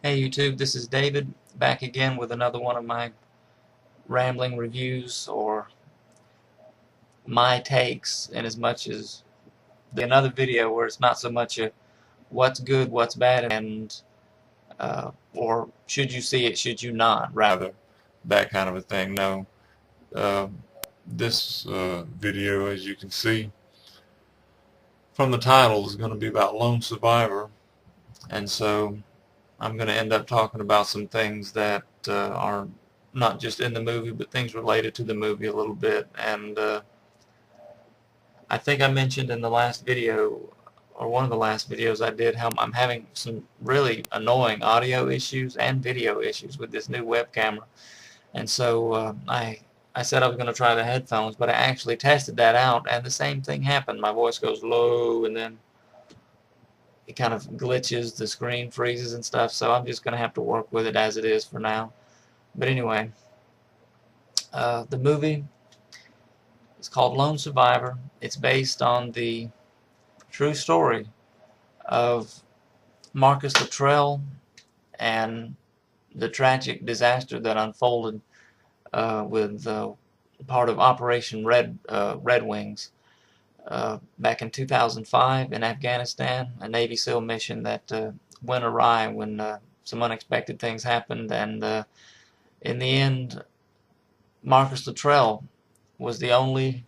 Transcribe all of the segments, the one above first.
Hey YouTube, this is David, back again with another one of my rambling reviews, or my takes, in as much as another video where it's not so much a what's good, what's bad, and or should you see it, should you not, rather that kind of a thing. No, uh, this video, as you can see from the title, is going to be about Lone Survivor, and so I'm going to end up talking about some things that are not just in the movie, but things related to the movie a little bit. And I think I mentioned in the last video, or one of the last videos I did, how I'm having some really annoying audio issues and video issues with this new web camera. And so I said I was going to try the headphones, but I actually tested that out, and the same thing happened. My voice goes low, and then it kind of glitches, the screen freezes and stuff, so I'm just going to have to work with it as it is for now. But anyway, the movie is called Lone Survivor. It's based on the true story of Marcus Luttrell and the tragic disaster that unfolded with part of Operation Red Wings back in 2005 in Afghanistan, a Navy SEAL mission that went awry when some unexpected things happened, and in the end, Marcus Luttrell was the only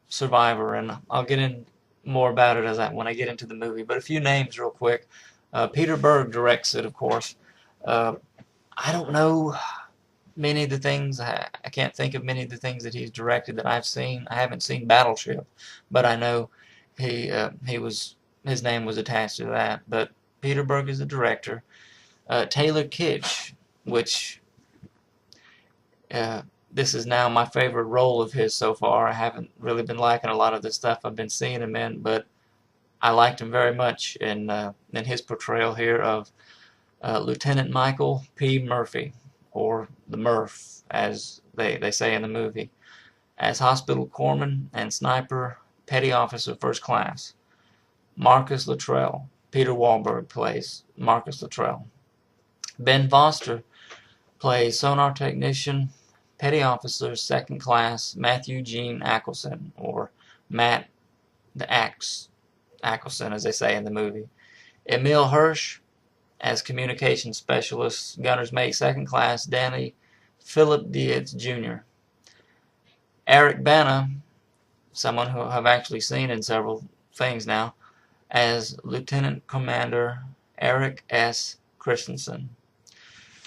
survivor, and I'll get in more about it when I get into the movie. But a few names real quick. Peter Berg directs it, of course. I don't know many of the things. I can't think of many of the things that he's directed that I've seen. I haven't seen Battleship, but I know his name was attached to that. But Peter Berg is the director. Taylor Kitsch, which this is now my favorite role of his so far. I haven't really been liking a lot of the stuff I've been seeing him in, but I liked him very much in his portrayal here of Lieutenant Michael P. Murphy, or the Murph, as they say in the movie, as hospital corpsman and sniper petty officer first class. Marcus Luttrell. Peter Wahlberg plays Marcus Luttrell. Ben Foster plays sonar technician petty officer second class Matthew Gene Ackelson, or Matt the Axe Ackelson, as they say in the movie. Emil Hirsch as communication specialist, gunner's mate second class Danny Philip Dietz Jr. Eric Bana, someone who I've actually seen in several things now, as Lieutenant Commander Eric S. Christensen.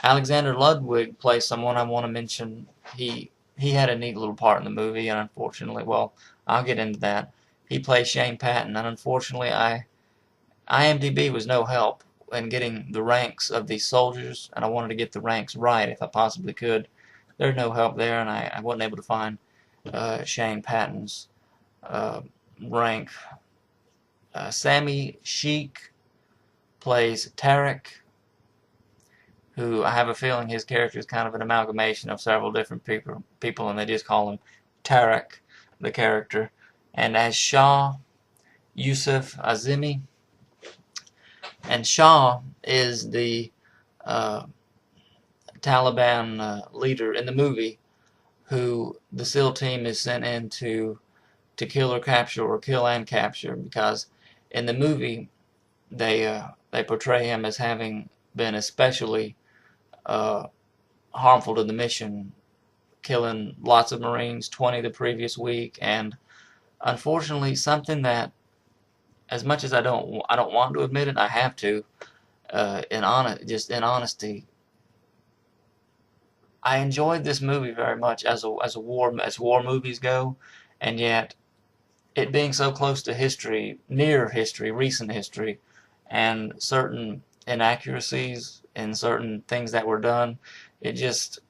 Alexander Ludwig plays someone I want to mention. He had a neat little part in the movie, and unfortunately, well, I'll get into that. He plays Shane Patton, and unfortunately, IMDb was no help in getting the ranks of these soldiers, and I wanted to get the ranks right if I possibly could. There's no help there, and I wasn't able to find Shane Patton's rank. Sammy Sheik plays Tarek, who I have a feeling his character is kind of an amalgamation of several different people, and they just call him Tarek, the character. And as Shah, Yusuf Azimi. And Shah is the Taliban leader in the movie, who the SEAL team is sent in to kill or capture, or kill and capture, because in the movie they portray him as having been especially harmful to the mission, killing lots of Marines, 20 the previous week, and unfortunately something that, as much as I don't want to admit it, I have to. In honesty, I enjoyed this movie very much as war movies go, and yet it being so close to history, near history, recent history, and certain inaccuracies in certain things that were done, it just,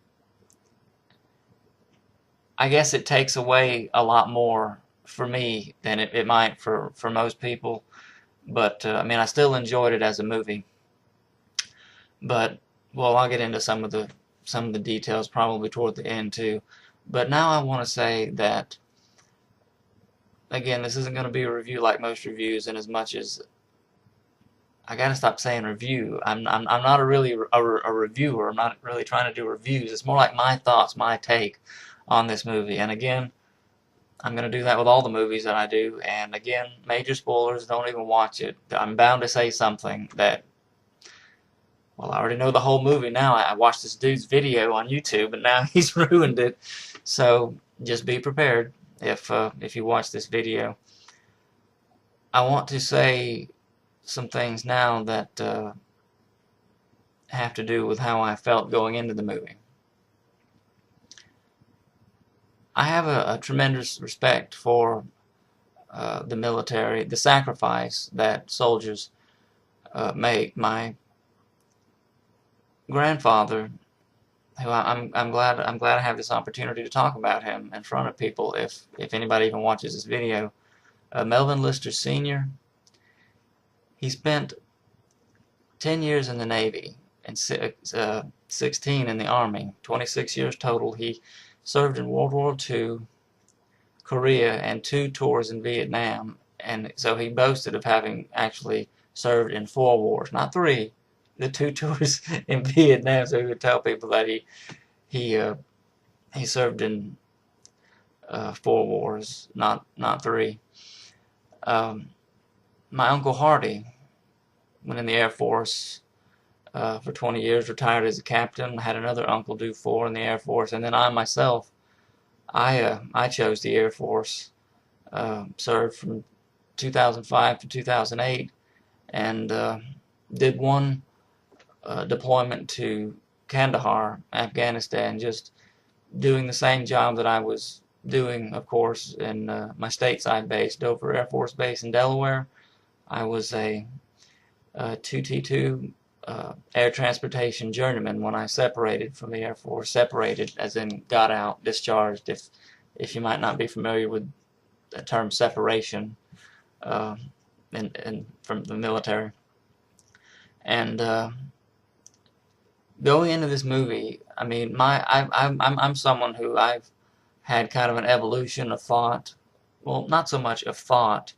I guess it takes away a lot more for me than it might for most people. But I mean, I still enjoyed it as a movie. But well, I'll get into some of the details probably toward the end too. But now I want to say that, again, this isn't going to be a review like most reviews, in as much as I gotta stop saying review. I'm not a reviewer. I'm not really trying to do reviews. It's more like my thoughts, my take on this movie. And again, I'm gonna do that with all the movies that I do. And again, major spoilers. Don't even watch it. I'm bound to say something that, well, I already know the whole movie now. I watched this dude's video on YouTube, and now he's ruined it. So just be prepared if you watch this video. I want to say some things now that have to do with how I felt going into the movie. I have a tremendous respect for the military, the sacrifice that soldiers make. My grandfather, who I'm glad I have this opportunity to talk about him in front of people. If anybody even watches this video, Melvin Lister Sr. He spent 10 years in the Navy and 16 in the Army, 26 years total. He served in World War II, Korea, and 2 tours in Vietnam. And so he boasted of having actually served in 4 wars, not 3, the 2 tours in Vietnam. So he would tell people that he served in 4 wars, not 3. My Uncle Hardy went in the Air Force for 20 years, retired as a captain. I had another uncle do 4 in the Air Force, and then I myself, I chose the Air Force, served from 2005 to 2008, and did 1 deployment to Kandahar, Afghanistan, just doing the same job that I was doing, of course, in my stateside base, Dover Air Force Base in Delaware. I was a 2T2 air transportation journeyman when I separated from the Air Force. Separated as in got out, discharged, if you might not be familiar with the term separation from the military. And going into this movie, I mean, I'm someone who I've had kind of an evolution of thought. Well, not so much of thought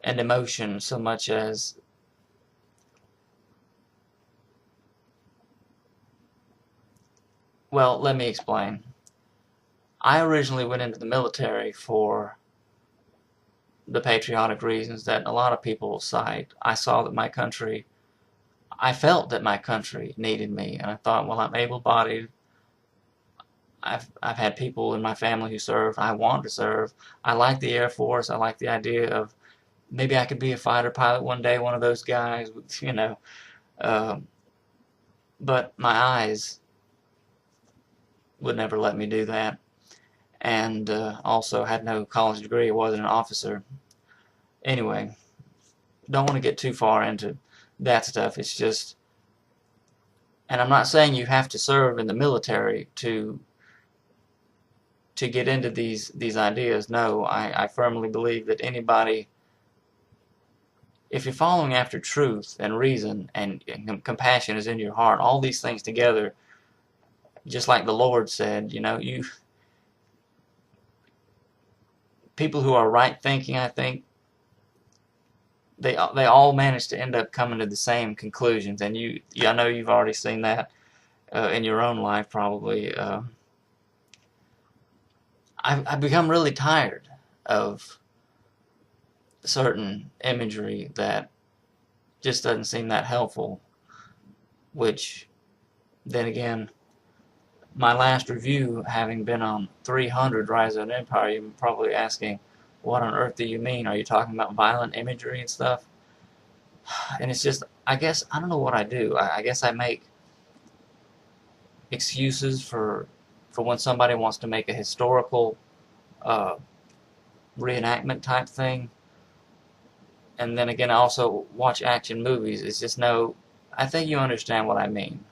and emotion, so much as well, let me explain. I originally went into the military for the patriotic reasons that a lot of people cite. I saw that my country, I felt that my country needed me, and I thought, well, I'm able-bodied. I've had people in my family who served. I want to serve. I like the Air Force. I like the idea of maybe I could be a fighter pilot one day, one of those guys, you know. But my eyes would never let me do that. And also had no college degree, wasn't an officer. Anyway, don't want to get too far into that stuff. It's just, and I'm not saying you have to serve in the military to get into these ideas. No, I firmly believe that anybody, if you're following after truth and reason and compassion is in your heart, all these things together, just like the Lord said, you know, people who are right thinking, I think, they all manage to end up coming to the same conclusions. And I know you've already seen that in your own life, probably. I've become really tired of certain imagery that just doesn't seem that helpful, which then again, my last review having been on 300 Rise of an Empire, you're probably asking, what on earth do you mean? Are you talking about violent imagery and stuff? And it's just, I guess, I don't know what I do. I guess I make excuses for when somebody wants to make a historical reenactment type thing. And then again, I also watch action movies. It's just I think you understand what I mean.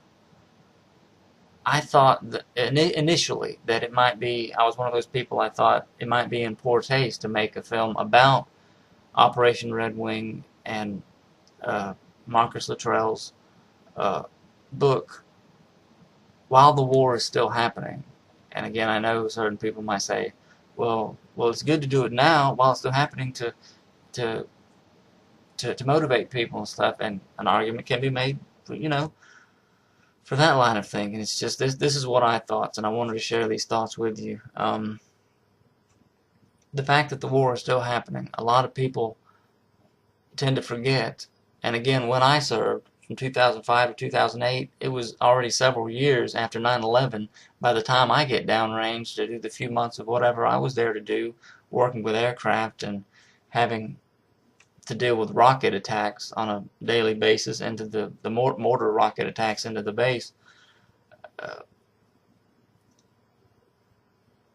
I thought that initially that it might be, I was one of those people, I thought it might be in poor taste to make a film about Operation Red Wing and Marcus Luttrell's book while the war is still happening. And again, I know certain people might say, well, it's good to do it now while it's still happening to to motivate people and stuff, and an argument can be made, for that line of thinking. It's just this is what I thought, and I wanted to share these thoughts with you. The fact that the war is still happening, a lot of people tend to forget. And again, when I served from 2005 to 2008, it was already several years after 9/11 by the time I get downrange to do the few months of whatever I was there to do, working with aircraft and having to deal with rocket attacks on a daily basis into the mortar rocket attacks into the base. Uh,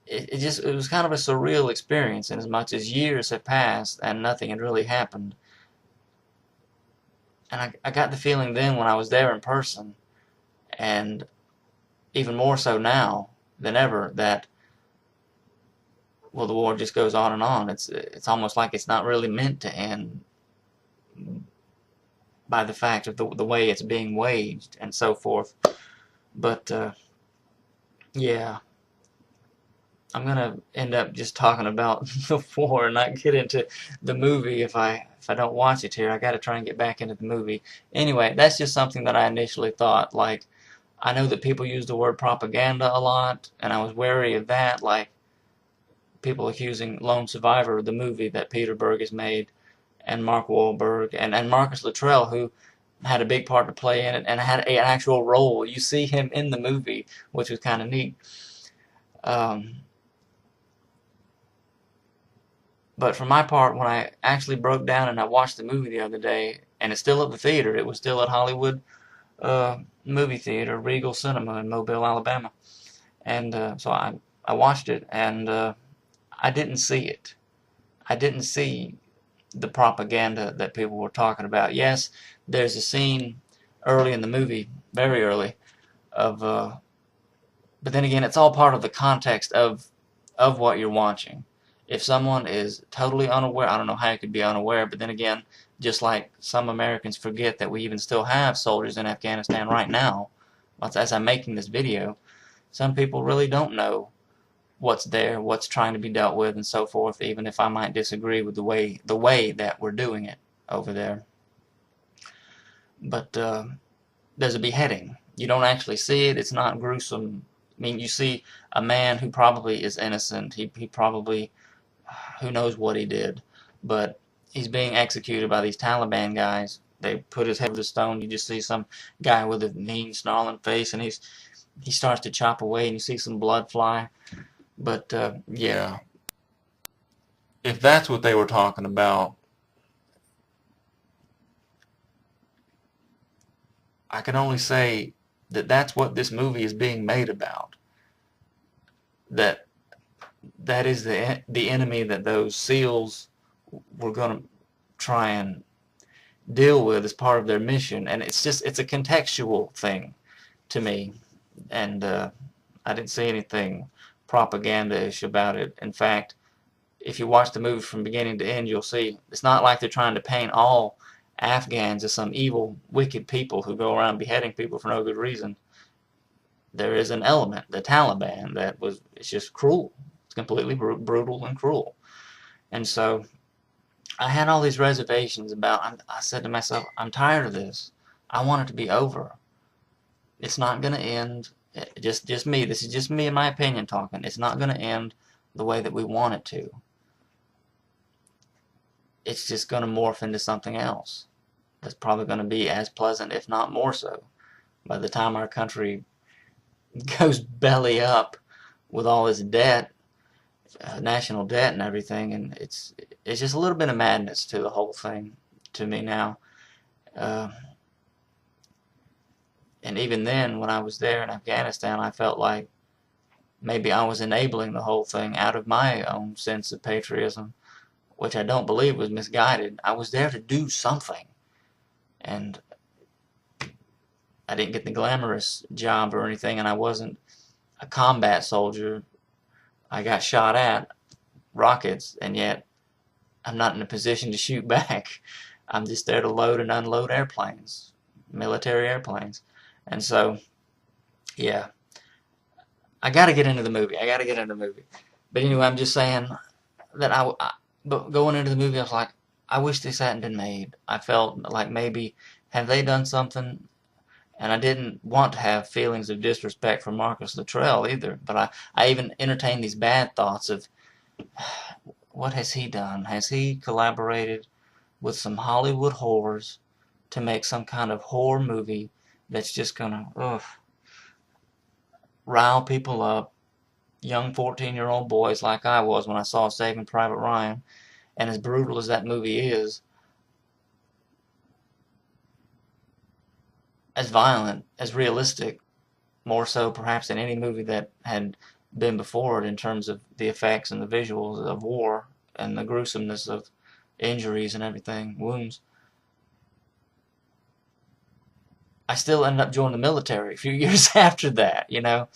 it was kind of a surreal experience, in as much as years have passed and nothing had really happened. And I got the feeling then when I was there in person, and even more so now than ever, that, well, the war just goes on and on. It's almost like it's not really meant to end by the fact of the way it's being waged and so forth. But yeah, I'm gonna end up just talking about the war and not get into the movie if I don't watch it here. I got to try and get back into the movie. Anyway, that's just something that I initially thought. Like, I know that people use the word propaganda a lot, and I was wary of that. Like, people accusing Lone Survivor, the movie that Peter Berg has made, and Mark Wahlberg, and Marcus Luttrell, who had a big part to play in it and had an actual role. You see him in the movie, which was kind of neat. But for my part, when I actually broke down and I watched the movie the other day, and it's still at the theater, it was still at Hollywood movie theater, Regal Cinema in Mobile, Alabama. And so I watched it, and I didn't see it. I didn't see the propaganda that people were talking about. Yes, there's a scene early in the movie, very early, of but then again, it's all part of the context of what you're watching. If someone is totally unaware, I don't know how you could be unaware, but then again, just like some Americans forget that we even still have soldiers in Afghanistan right now, as I'm making this video, some people really don't know what's there, what's trying to be dealt with, and so forth, even if I might disagree with the way that we're doing it over there. But there's a beheading. You don't actually see it. It's not gruesome. I mean, you see a man who probably is innocent. He probably, who knows what he did, but he's being executed by these Taliban guys. They put his head with a stone. You just see some guy with a mean, snarling face, and he starts to chop away, and you see some blood fly. But yeah, if that's what they were talking about, I can only say that that's what this movie is being made about. That is the enemy that those SEALs were going to try and deal with as part of their mission, and it's a contextual thing to me, and I didn't see anything propaganda-ish about it. In fact, if you watch the movie from beginning to end, you'll see it's not like they're trying to paint all Afghans as some evil, wicked people who go around beheading people for no good reason. There is an element, the Taliban, it's just cruel. It's completely brutal and cruel. And so I had all these reservations about, I said to myself, I'm tired of this. I want it to be over. It's not going to end, just me, this is just me and my opinion talking. It's not going to end the way that we want it to. It's just going to morph into something else that's probably going to be as pleasant, if not more so, by the time our country goes belly up with all its debt, national debt and everything, and it's just a little bit of madness to the whole thing to me now. And even then, when I was there in Afghanistan, I felt like maybe I was enabling the whole thing out of my own sense of patriotism, which I don't believe was misguided. I was there to do something, and I didn't get the glamorous job or anything, and I wasn't a combat soldier. I got shot at rockets, and yet I'm not in a position to shoot back. I'm just there to load and unload airplanes, military airplanes. And so, yeah, I got to get into the movie. But anyway, I'm just saying that but going into the movie, I was like, I wish this hadn't been made. I felt like maybe, have they done something? And I didn't want to have feelings of disrespect for Marcus Luttrell either, but I even entertained these bad thoughts of, what has he done? Has he collaborated with some Hollywood whores to make some kind of horror movie that's just gonna rile people up, young 14-year-old boys like I was when I saw Saving Private Ryan? And as brutal as that movie is, as violent, as realistic, more so perhaps than any movie that had been before it in terms of the effects and the visuals of war and the gruesomeness of injuries and everything, wounds. I still ended up joining the military a few years after that, you know.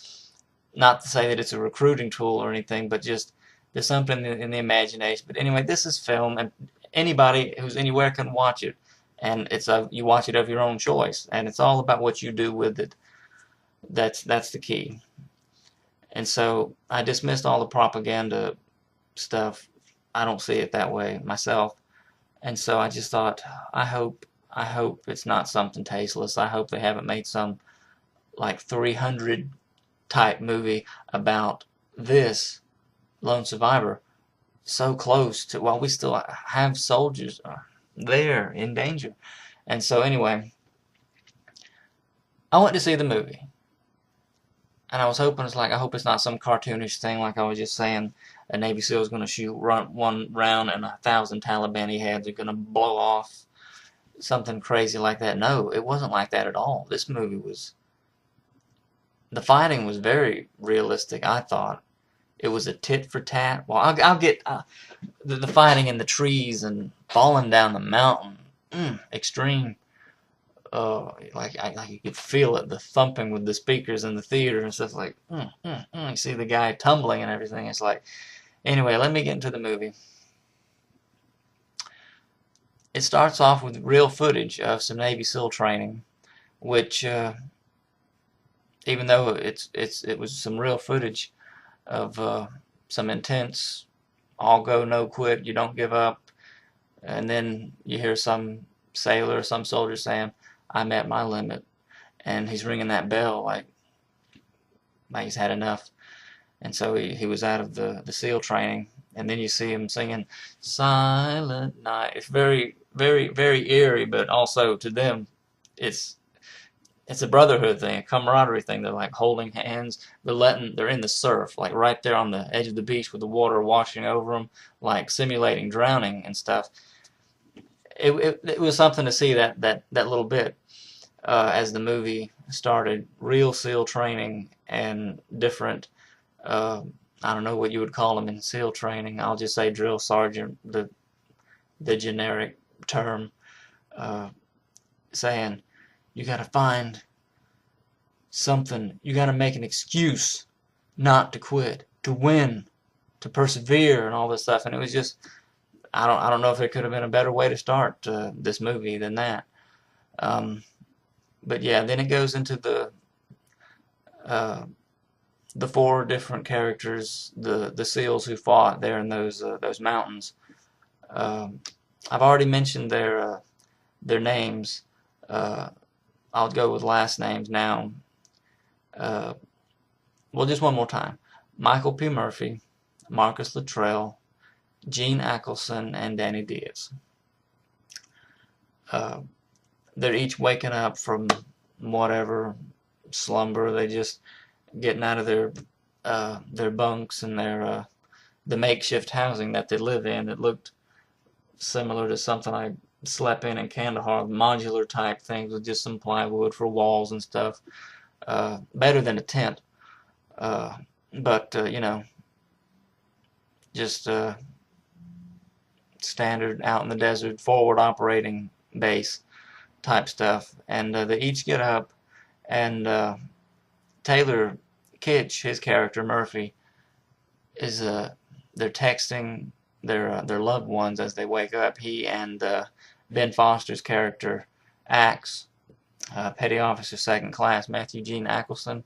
Not to say that it's a recruiting tool or anything, but just there's something in the imagination. But anyway, this is film, and anybody who's anywhere can watch it, and you watch it of your own choice, and it's all about what you do with it. That's the key. And so I dismissed all the propaganda stuff. I don't see it that way myself. And so I just thought, I hope it's not something tasteless. I hope they haven't made some like 300 type movie about this lone survivor so close to, while we still have soldiers there in danger. And so anyway, I went to see the movie. And I was hoping, I hope it's not some cartoonish thing like I was just saying, a Navy SEAL is going to shoot one round and 1,000 Taliban heads are going to blow off. Something crazy like that. No, it wasn't like that at all. This movie was, the fighting was very realistic, I thought. It was a tit for tat. Well, I'll get the fighting in the trees and falling down the mountain. Extreme. Like you could feel it, the thumping with the speakers in the theater and stuff, like, you see the guy tumbling and everything. It's like, anyway, let me get into the movie. It starts off with real footage of some Navy SEAL training, which, even though it was some real footage of some intense, all go, no quit, you don't give up, and then you hear some sailor, some soldier saying, I'm at my limit, and he's ringing that bell like he's had enough. And so he was out of the SEAL training, and then you see him singing Silent Night. It's very, very, very eerie, but also to them it's a brotherhood thing, a camaraderie thing. They're like holding hands. They're in the surf, like right there on the edge of the beach with the water washing over them, like simulating drowning and stuff. It was something to see that little bit as the movie started. Real SEAL training and different, I don't know what you would call them in SEAL training. I'll just say drill sergeant, the generic term, saying you got to find something. You got to make an excuse not to quit, to win, to persevere, and all this stuff. And it was just, I don't know if there could have been a better way to start this movie than that. But yeah, then it goes into the four different characters, the SEALs who fought there in those mountains. I've already mentioned their names. I'll go with last names now. Well, just one more time. Michael P. Murphy, Marcus Luttrell, Gene Ackelson, and Danny Diaz. They're each waking up from whatever slumber. They just getting out of their bunks and the makeshift housing that they live in. It looked similar to something I slept in Kandahar, modular type things with just some plywood for walls and stuff. Better than a tent, but you know, just standard out in the desert forward operating base type stuff. And they each get up, and Taylor Kitsch, his character Murphy, is they're texting their loved ones as they wake up. He and Ben Foster's character Axe, Petty Officer Second Class Matthew Gene Ackelson,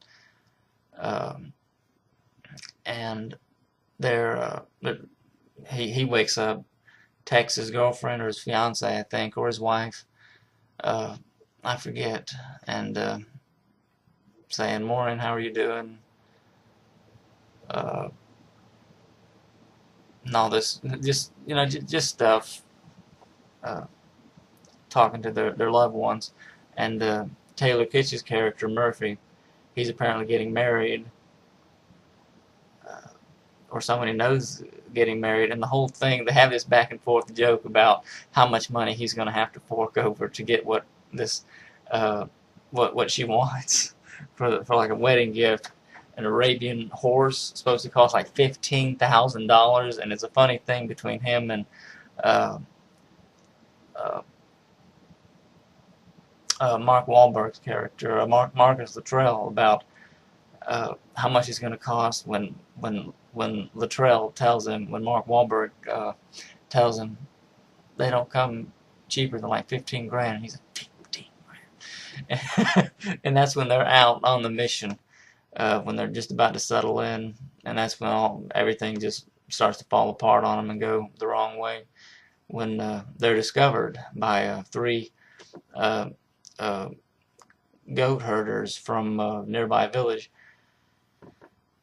and he wakes up texts his girlfriend or his fiance, I think, or his wife. Uh, I forget. And saying, "Morning, how are you doing?" Uh, and all this, just just stuff. Uh, Talking to their loved ones, and Taylor Kitsch's character Murphy, he's apparently getting married, uh, or somebody knows getting married, and the whole thing they have this back and forth joke about how much money he's going to have to fork over to get what this uh, what she wants for like a wedding gift. An Arabian horse supposed to cost like $15,000, and it's a funny thing between him and uh, uh, Mark Wahlberg's character, Marcus Luttrell, about how much it's going to cost when Luttrell tells him, when Mark Wahlberg tells him they don't come cheaper than like 15 grand, and he's like, 15 grand. And that's when they're out on the mission, when they're just about to settle in, and that's when everything just starts to fall apart on them and go the wrong way, when they're discovered by three uh, uh, goat herders from a nearby village.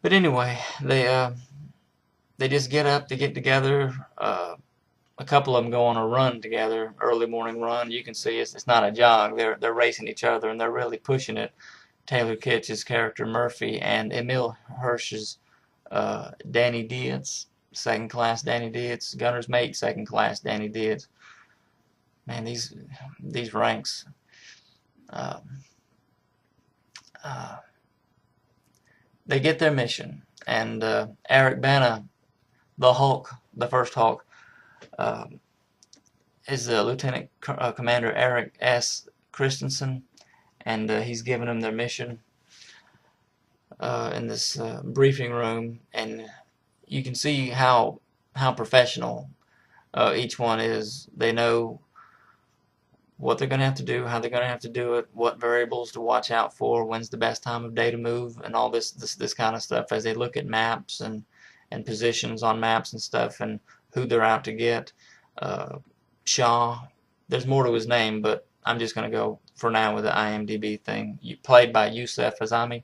But anyway, they just get up, they get together. A couple of them go on a run together, early morning run. You can see it's not a jog. They're racing each other, and they're really pushing it. Taylor Kitsch's character Murphy and Emile Hirsch's Danny Dietz, second class Danny Dietz, gunner's mate, second class Danny Dietz. Man, these ranks. Uh, uh, they get their mission, and Eric Bana, the Hulk, the first Hulk, is Lieutenant Commander Eric S. Christensen, and he's giving them their mission in this briefing room, and you can see how professional each one is. They know what they're going to have to do, how they're going to have to do it, what variables to watch out for, when's the best time of day to move, and all this kind of stuff as they look at maps and positions on maps and stuff, and who they're out to get. Shaw, there's more to his name, but I'm just going to go for now with the IMDb thing. Played by Youssef Azami,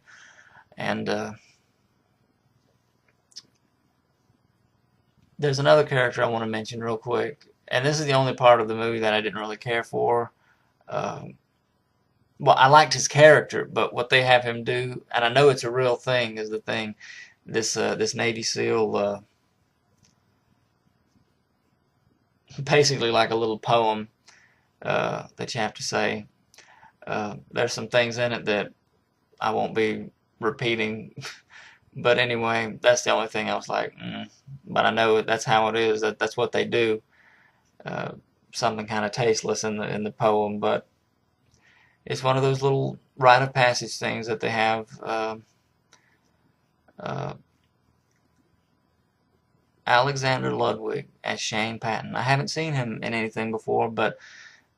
and there's another character I want to mention real quick, and this is the only part of the movie that I didn't really care for. Well, I liked his character, but what they have him do, and I know it's a real thing, is the thing. This Navy SEAL, basically like a little poem that you have to say. There's some things in it that I won't be repeating, but anyway, that's the only thing I was like, but I know that's how it is. That's what they do. Something kind of tasteless in the poem, but it's one of those little rite of passage things that they have. Alexander Ludwig as Shane Patton. I haven't seen him in anything before, but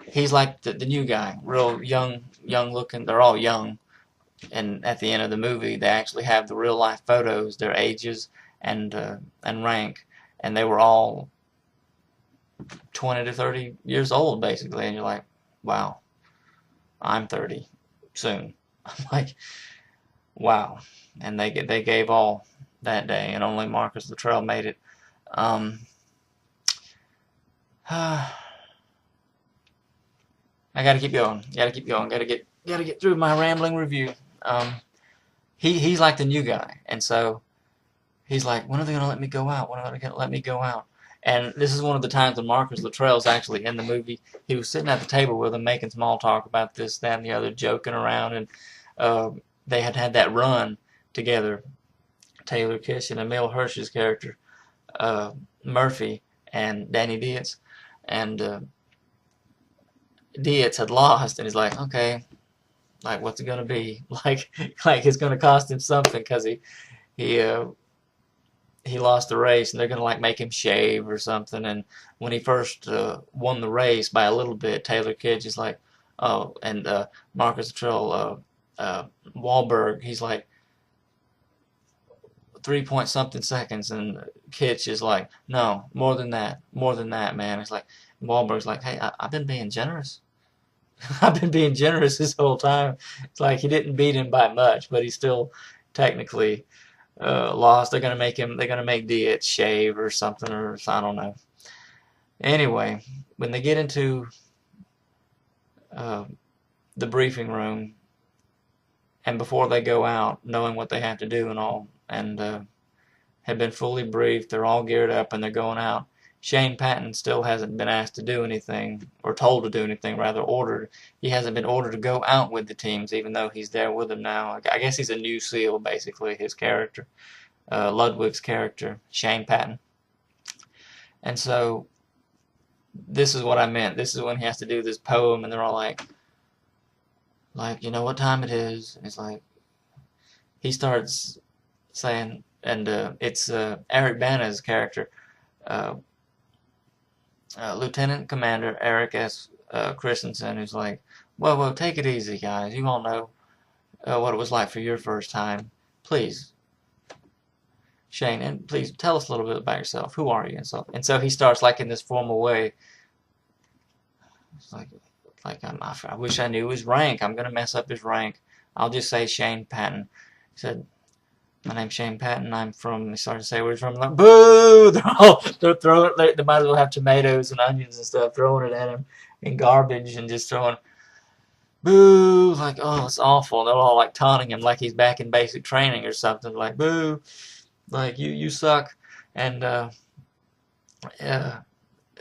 he's like the new guy, real young looking. They're all young, and at the end of the movie, they actually have the real life photos, their ages and rank, and they were all 20 to 30 years old basically, and you're like, wow, I'm 30 soon. I'm like, wow, and they gave all that day, and only Marcus Luttrell made it. I gotta keep going. Gotta keep going. Gotta get through my rambling review. He's like the new guy, and so he's like, when are they gonna let me go out? When are they gonna let me go out? And this is one of the times when Marcus Luttrell's actually in the movie. He was sitting at the table with him, making small talk about this, that, and the other, joking around, and they had that run together. Taylor Kitsch and Emile Hirsch's character, Murphy, and Danny Dietz, and Dietz had lost, and he's like, okay, like what's it gonna be? Like it's gonna cost him something because he lost the race, and they're gonna like make him shave or something. And when he first won the race by a little bit, Taylor Kitsch is like, oh, and Marcus Luttrell, Wahlberg, he's like, 3 point something seconds, and Kitch is like, no, more than that, man. It's like, Wahlberg's like, hey, I've been being generous. I've been being generous this whole time. It's like he didn't beat him by much, but he's still technically lost. They're gonna make Diaz shave or something, or I don't know. Anyway, when they get into uh, the briefing room, and before they go out, knowing what they have to do and all, and have been fully briefed, they're all geared up, and they're going out. Shane Patton still hasn't been asked to do anything, or told to do anything, rather ordered. He hasn't been ordered to go out with the teams, even though he's there with them now. I guess he's a new SEAL, basically, his character. Ludwig's character, Shane Patton. And so, this is what I meant. This is when he has to do this poem, and they're all like, you know what time it is? And it's like, he starts saying, and it's Eric Bana's character, Lieutenant Commander Eric S. Christensen, who's like, well, take it easy, guys. You all know what it was like for your first time. Please, Shane, and please tell us a little bit about yourself. Who are you? And so he starts like in this formal way. It's like I wish I knew his rank. I'm gonna mess up his rank. I'll just say Shane Patton. He said, my name's Shane Patton. I'm from. He started to say where he's from. Like, boo! They're throwing. They might as well have tomatoes and onions and stuff, throwing it at him, and garbage, and just throwing, boo! Like, oh, it's awful. They're all like taunting him like he's back in basic training or something. Like, boo! Like you suck. And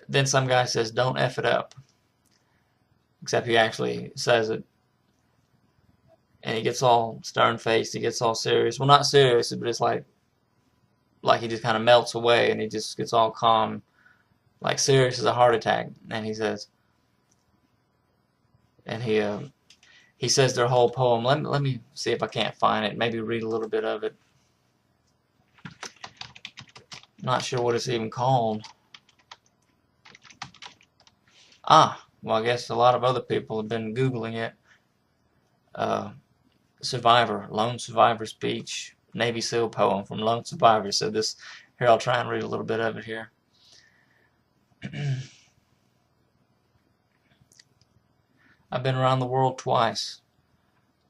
then some guy says, don't F it up. Except he actually says it. And he gets all stern-faced. He gets all serious. Well, not serious, but it's like he just kind of melts away, and he just gets all calm, like serious as a heart attack. And he says, and he says their whole poem. Let me see if I can't find it. Maybe read a little bit of it. Not sure what it's even called. Well, I guess a lot of other people have been Googling it. Survivor, Lone Survivor speech, Navy SEAL poem from Lone Survivor. So this, here, I'll try and read a little bit of it here. I've been around the world twice,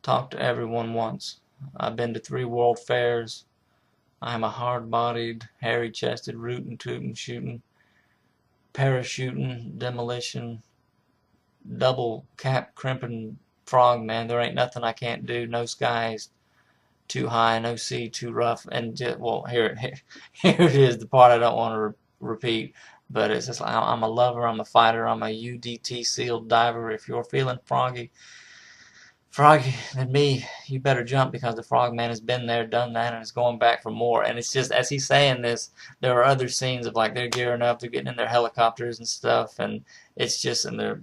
talked to everyone once. I've been to 3 world fairs. I am a hard-bodied, hairy-chested, rootin', tootin', shootin', parachuting, demolition, double cap crimping frog, man. There ain't nothing I can't do. No skies too high, no sea too rough. And just, well, here it is, the part I don't want to repeat. But it's just like, I'm a lover, I'm a fighter, I'm a UDT SEAL diver. If you're feeling froggy than me, you better jump, because the frogman has been there, done that, and is going back for more. And it's just, as he's saying this, there are other scenes of like they're gearing up, they're getting in their helicopters and stuff, and it's just in their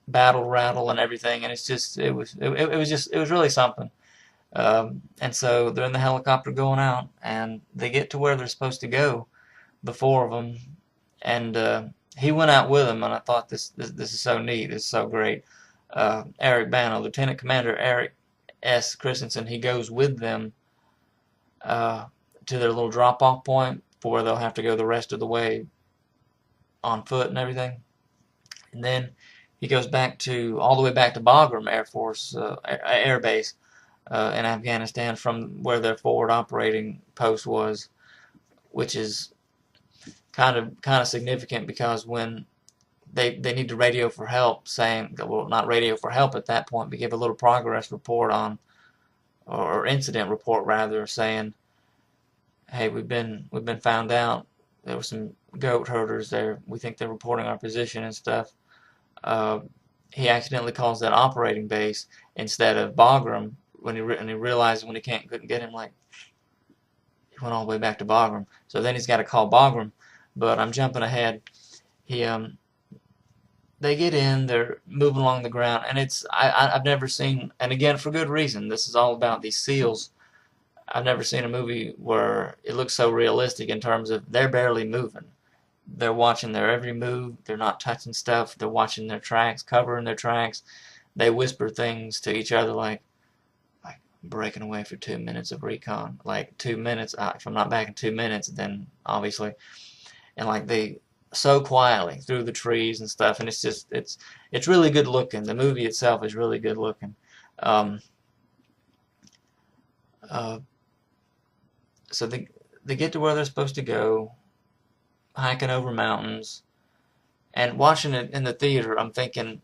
battle rattle and everything, and it's just it was really something. And so they're in the helicopter going out, and they get to where they're supposed to go, the 4 of them, and he went out with them, and I thought this is so neat, this is so great. Eric Bana, Lieutenant Commander Eric S. Christensen, he goes with them to their little drop-off point for where they'll have to go the rest of the way on foot and everything. And then he goes all the way back to Bagram Air Force Air Base in Afghanistan, from where their forward operating post was, which is kind of significant, because when they need to radio for help, saying, well, not radio for help at that point, but give a little progress report on, or incident report rather, saying, hey, we've been found out. There were some goat herders there. We think they're reporting our position and stuff. He accidentally calls that operating base instead of Bagram, when he realized when he couldn't get him, like, he went all the way back to Bagram. So then he's got to call Bagram. But I'm jumping ahead. They get in, they're moving along the ground, and I've never seen, and again for good reason, this is all about these SEALs. I've never seen a movie where it looks so realistic in terms of they're barely moving. They're watching their every move, they're not touching stuff, they're watching their tracks, covering their tracks. They whisper things to each other like, breaking away for 2 minutes of recon. Like 2 minutes, if I'm not back in 2 minutes, then obviously, and like they so quietly through the trees and stuff, and it's just it's really good looking. The movie itself is really good looking. Um, uh, so they get to where they're supposed to go, hiking over mountains, and watching it in the theater. I'm thinking,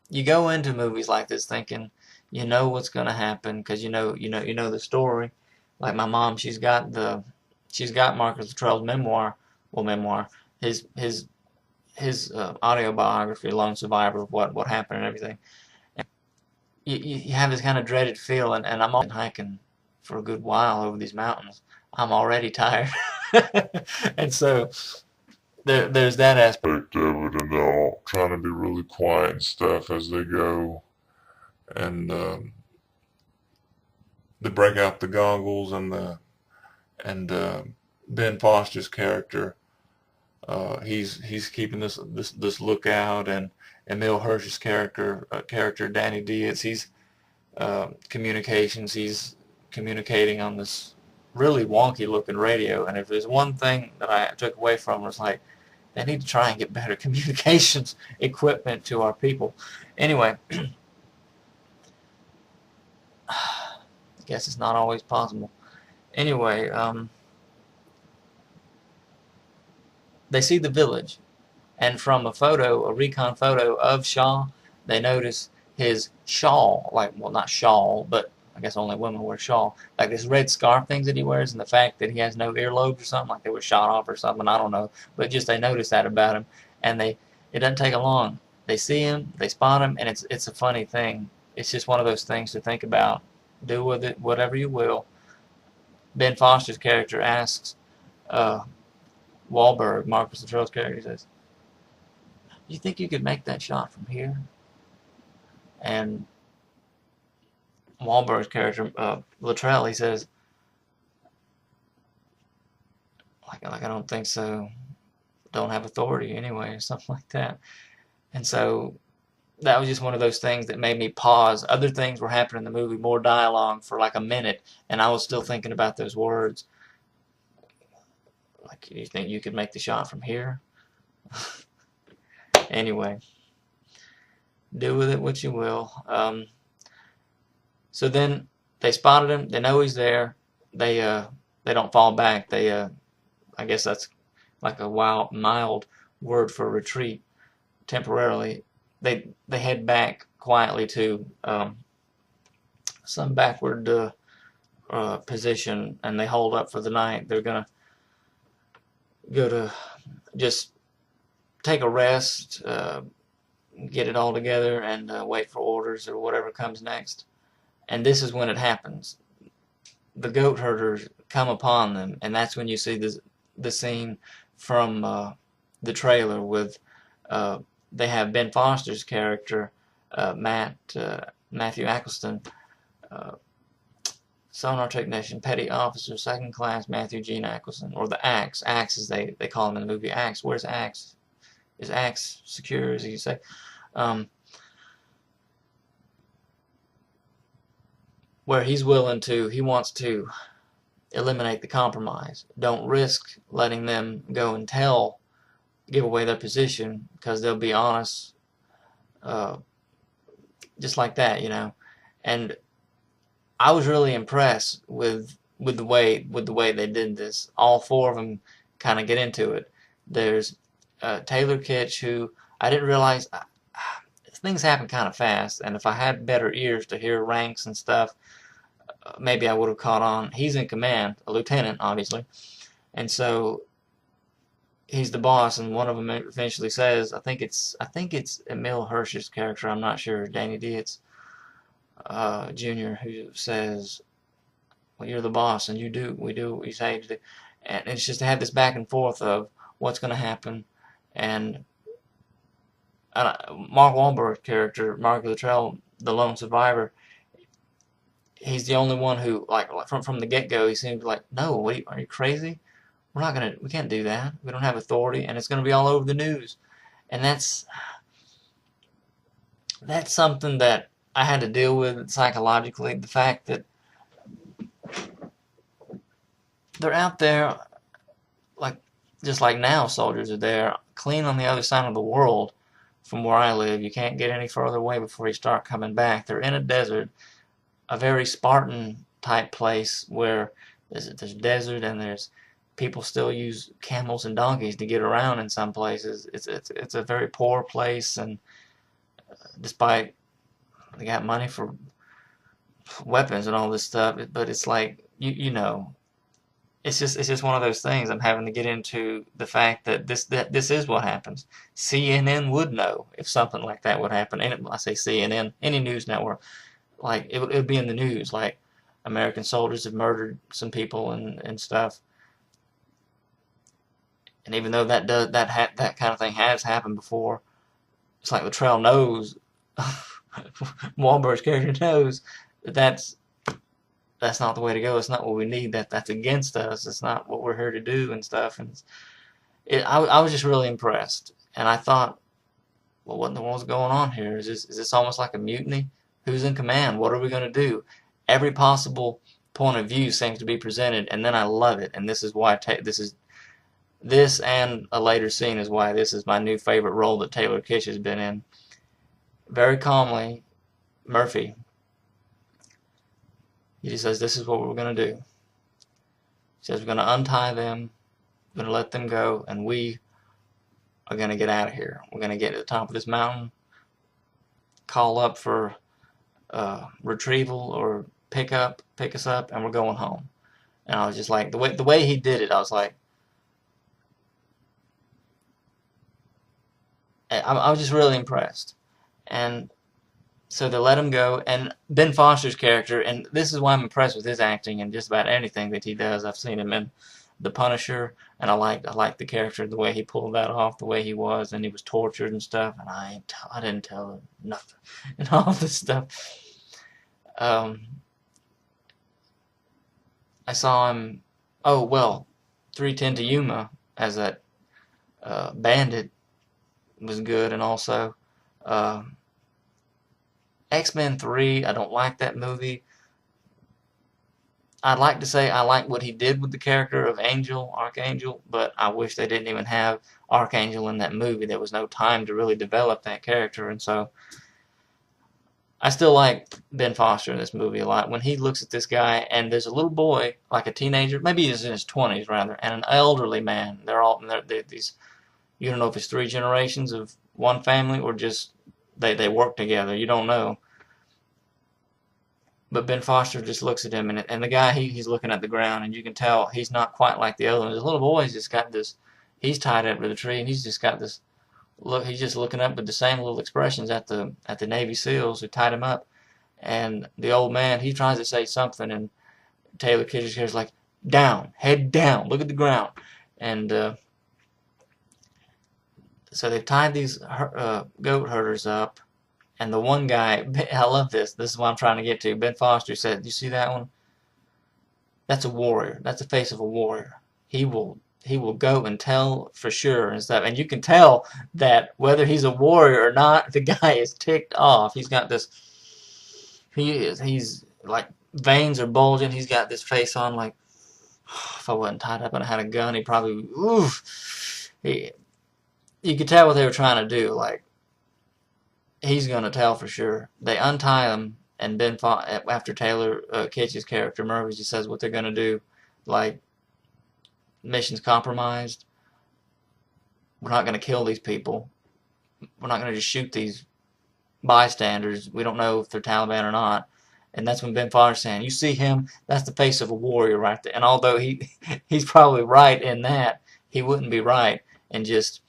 you go into movies like this thinking you know what's going to happen because you know the story. Like my mom, she's got Marcus Luttrell's memoir, his autobiography, Lone Survivor, of what happened and everything. And you have this kind of dreaded feel, and I'm been hiking for a good while over these mountains. I'm already tired, and so there's that aspect of it, and they're all trying to be really quiet and stuff as they go, and they break out the goggles, and Ben Foster's character, he's keeping this lookout, and Emile Hirsch's character Danny Dietz, he's communications, he's communicating on this really wonky looking radio, and if there's one thing that I took away from it, was like they need to try and get better communications equipment to our people. Anyway, I guess it's not always possible. Anyway, they see the village, and from a recon photo of Shaw, they notice his shawl, like, well, not shawl, but I guess only women wear shawl, like this red scarf things that he wears, and the fact that he has no earlobes or something, like they were shot off or something, I don't know, but just they notice that about him, and it doesn't take long. They see him, they spot him, and it's a funny thing. It's just one of those things to think about. Do with it whatever you will. Ben Foster's character asks Wahlberg, Marcus Luttrell's character, he says, "Do you think you could make that shot from here?" And Wahlberg's character, Luttrell, he says, like I don't think so. Don't have authority anyway, or something like that. And so that was just one of those things that made me pause. Other things were happening in the movie, more dialogue for like a minute, and I was still thinking about those words. Like, you think you could make the shot from here? Anyway, do with it what you will. So then they spotted him. They know he's there. They don't fall back. I guess that's like a mild word for retreat temporarily. They head back quietly to some backward position, and they hold up for the night. They're gonna go to just take a rest, get it all together, and wait for orders or whatever comes next. And this is when it happens. The goat herders come upon them, and that's when you see the scene from the trailer with they have Ben Foster's character, Matthew Eccleston, sonar technician, petty officer, second class Matthew Gene Eccleston, or the Axe. Axe, as they call him in the movie. Axe. Where's Axe? Is Axe secure, as you say? Where he wants to eliminate the compromise. Don't risk letting them go and give away their position, because they'll be honest, just like that, And I was really impressed with the way they did this. All four of them kind of get into it. There's Taylor Kitsch, who I didn't realize. Things happen kind of fast, and if I had better ears to hear ranks and stuff, maybe I would have caught on. He's in command, a lieutenant, obviously, and so he's the boss. And one of them eventually says, I think it's Emile Hirsch's character, I'm not sure, Danny Dietz Jr., who says, "Well, you're the boss, and we do what we say to do." And it's just to have this back and forth of what's going to happen, and Mark Wahlberg's character, Mark Luttrell, the lone survivor, he's the only one who, like from the get-go, he seems like, no, are you crazy? We can't do that. We don't have authority, and it's going to be all over the news. And that's something that I had to deal with it psychologically, the fact that they're out there, like, just like now soldiers are there, clean on the other side of the world from where I live. You can't get any further away before you start coming back. They're in a desert, a very Spartan type place where there's desert and there's people still use camels and donkeys to get around in some places. It's a very poor place, and despite they got money for weapons and all this stuff, but it's like you know, it's just one of those things. I'm having to get into the fact that this is what happens. CNN would know if something like that would happen. And I say CNN, any news network, like it would be in the news, like American soldiers have murdered some people and stuff. And even though that kind of thing has happened before, it's like Luttrell knows, Wahlberg's character knows that that's not the way to go. It's not what we need. That's against us. It's not what we're here to do and stuff. And I was just really impressed. And I thought, well, what in the world's going on here? Is this almost like a mutiny? Who's in command? What are we going to do? Every possible point of view seems to be presented, and then I love it. And this is why this and a later scene is why this is my new favorite role that Taylor Kitsch has been in. Very calmly, Murphy, he just says, this is what we're going to do. He says, we're going to untie them, we're going to let them go, and we are going to get out of here. We're going to get to the top of this mountain, call up for retrieval or pick us up, and we're going home. And I was just like, the way he did it, I was like, I was just really impressed. And so they let him go, and Ben Foster's character, and this is why I'm impressed with his acting in just about anything that he does. I've seen him in The Punisher, and I like the character, the way he pulled that off, the way he was, and he was tortured and stuff, and I didn't tell him nothing, and all this stuff. I saw him, 3:10 to Yuma as that bandit was good, and also X-Men 3, I don't like that movie. I'd like to say I like what he did with the character of Archangel, but I wish they didn't even have Archangel in that movie. There was no time to really develop that character, and so I still like Ben Foster in this movie a lot. When he looks at this guy, and there's a little boy, like a teenager, maybe he's in his 20s rather, and an elderly man. They're these, you don't know if it's 3 generations of one family or just they work together. You don't know. But Ben Foster just looks at him, and the guy, he's looking at the ground, and you can tell he's not quite like the other ones. The little boy's just got this, he's tied up to the tree, and he's just got this look, he's just looking up with the same little expressions at the Navy SEALs who tied him up. And the old man, he tries to say something, and Taylor Kitsch's is like, down, head down, look at the ground. And so they've tied these goat herders up, and the one guy, I love this is what I'm trying to get to. Ben Foster said, you see that one? That's a warrior. That's the face of a warrior. He will go and tell for sure and stuff. And you can tell that whether he's a warrior or not, the guy is ticked off. He's got this, he's like, veins are bulging. He's got this face on like, if I wasn't tied up and I had a gun, he probably, oof. You could tell what they were trying to do. Like, he's going to tell for sure. They untie him, and after Taylor Kitsch's character, Murphy, just says what they're going to do. Like, mission's compromised. We're not going to kill these people. We're not going to just shoot these bystanders. We don't know if they're Taliban or not. And that's when Ben Foster's saying, you see him? That's the face of a warrior right there. And although he's probably right in that, he wouldn't be right in just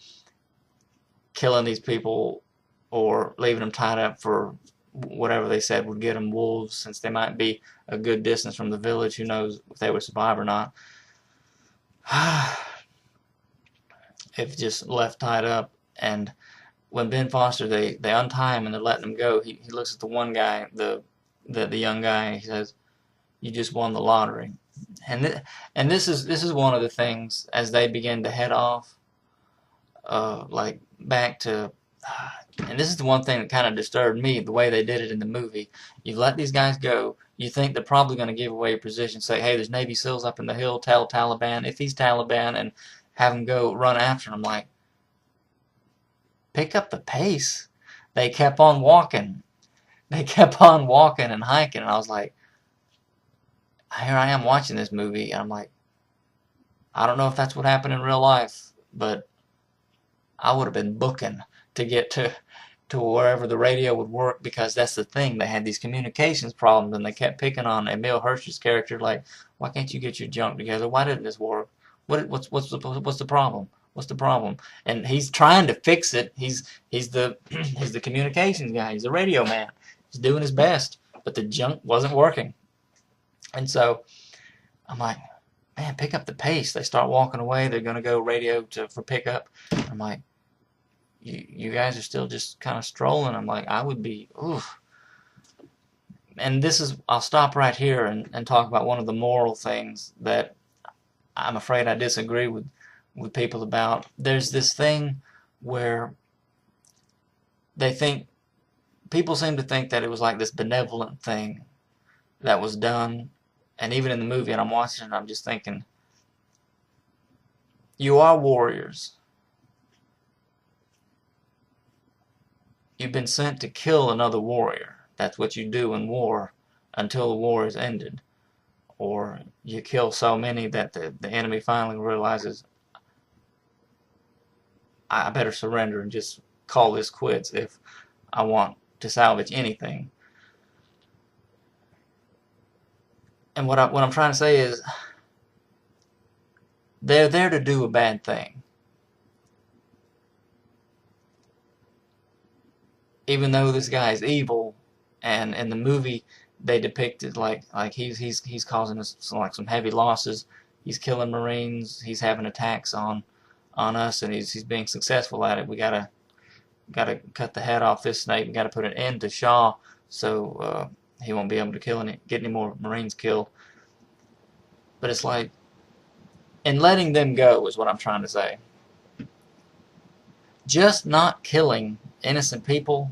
killing these people or leaving them tied up for whatever they said would get them, wolves, since they might be a good distance from the village. Who knows if they would survive or not. If just left tied up. And when Ben Foster, they untie him and they're letting him go, he looks at the one guy, the young guy, and he says, you just won the lottery. And this is one of the things as they begin to head off, like back to And this is the one thing that kind of disturbed me, the way they did it in the movie. You've let these guys go. You think they're probably going to give away your position, say, hey, there's Navy SEALs up in the hill, tell Taliban, if he's Taliban, and have them go run after him. Like, pick up the pace. They kept on walking. They kept on walking and hiking, and I was like, here I am watching this movie, and I'm like, I don't know if that's what happened in real life, but I would have been booking to get to wherever the radio would work, because that's the thing. They had these communications problems, and they kept picking on Emil Hirsch's character, like, why can't you get your junk together? Why didn't this work? What's the problem? What's the problem? And he's trying to fix it. He's the he's the communications guy. He's the radio man. He's doing his best, but the junk wasn't working. And so I'm like, man, pick up the pace. They start walking away. They're gonna go radio for pickup. I'm like, you guys are still just kind of strolling. I'm like, I would be, oof. And this is, I'll stop right here and talk about one of the moral things that I'm afraid I disagree with people about. There's this thing where they think, people seem to think that it was like this benevolent thing that was done. And even in the movie, and I'm watching it, I'm just thinking, you are warriors. You've been sent to kill another warrior. That's what you do in war until the war is ended. Or you kill so many that the enemy finally realizes, I better surrender and just call this quits if I want to salvage anything. And what I'm trying to say is, they're there to do a bad thing. Even though this guy is evil, and in the movie they depicted like he's causing us some heavy losses. He's killing Marines. He's having attacks on us, and he's being successful at it. We gotta cut the head off this snake. We gotta put an end to Shaw, so he won't be able to get any more Marines killed. But it's like, and letting them go is what I'm trying to say. Just not killing innocent people,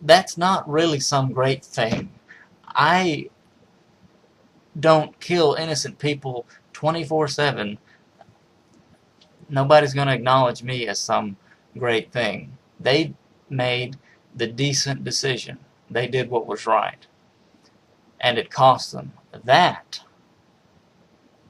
that's not really some great thing. I don't kill innocent people 24/7. Nobody's going to acknowledge me as some great thing. They made the decent decision. They did what was right. And it cost them. That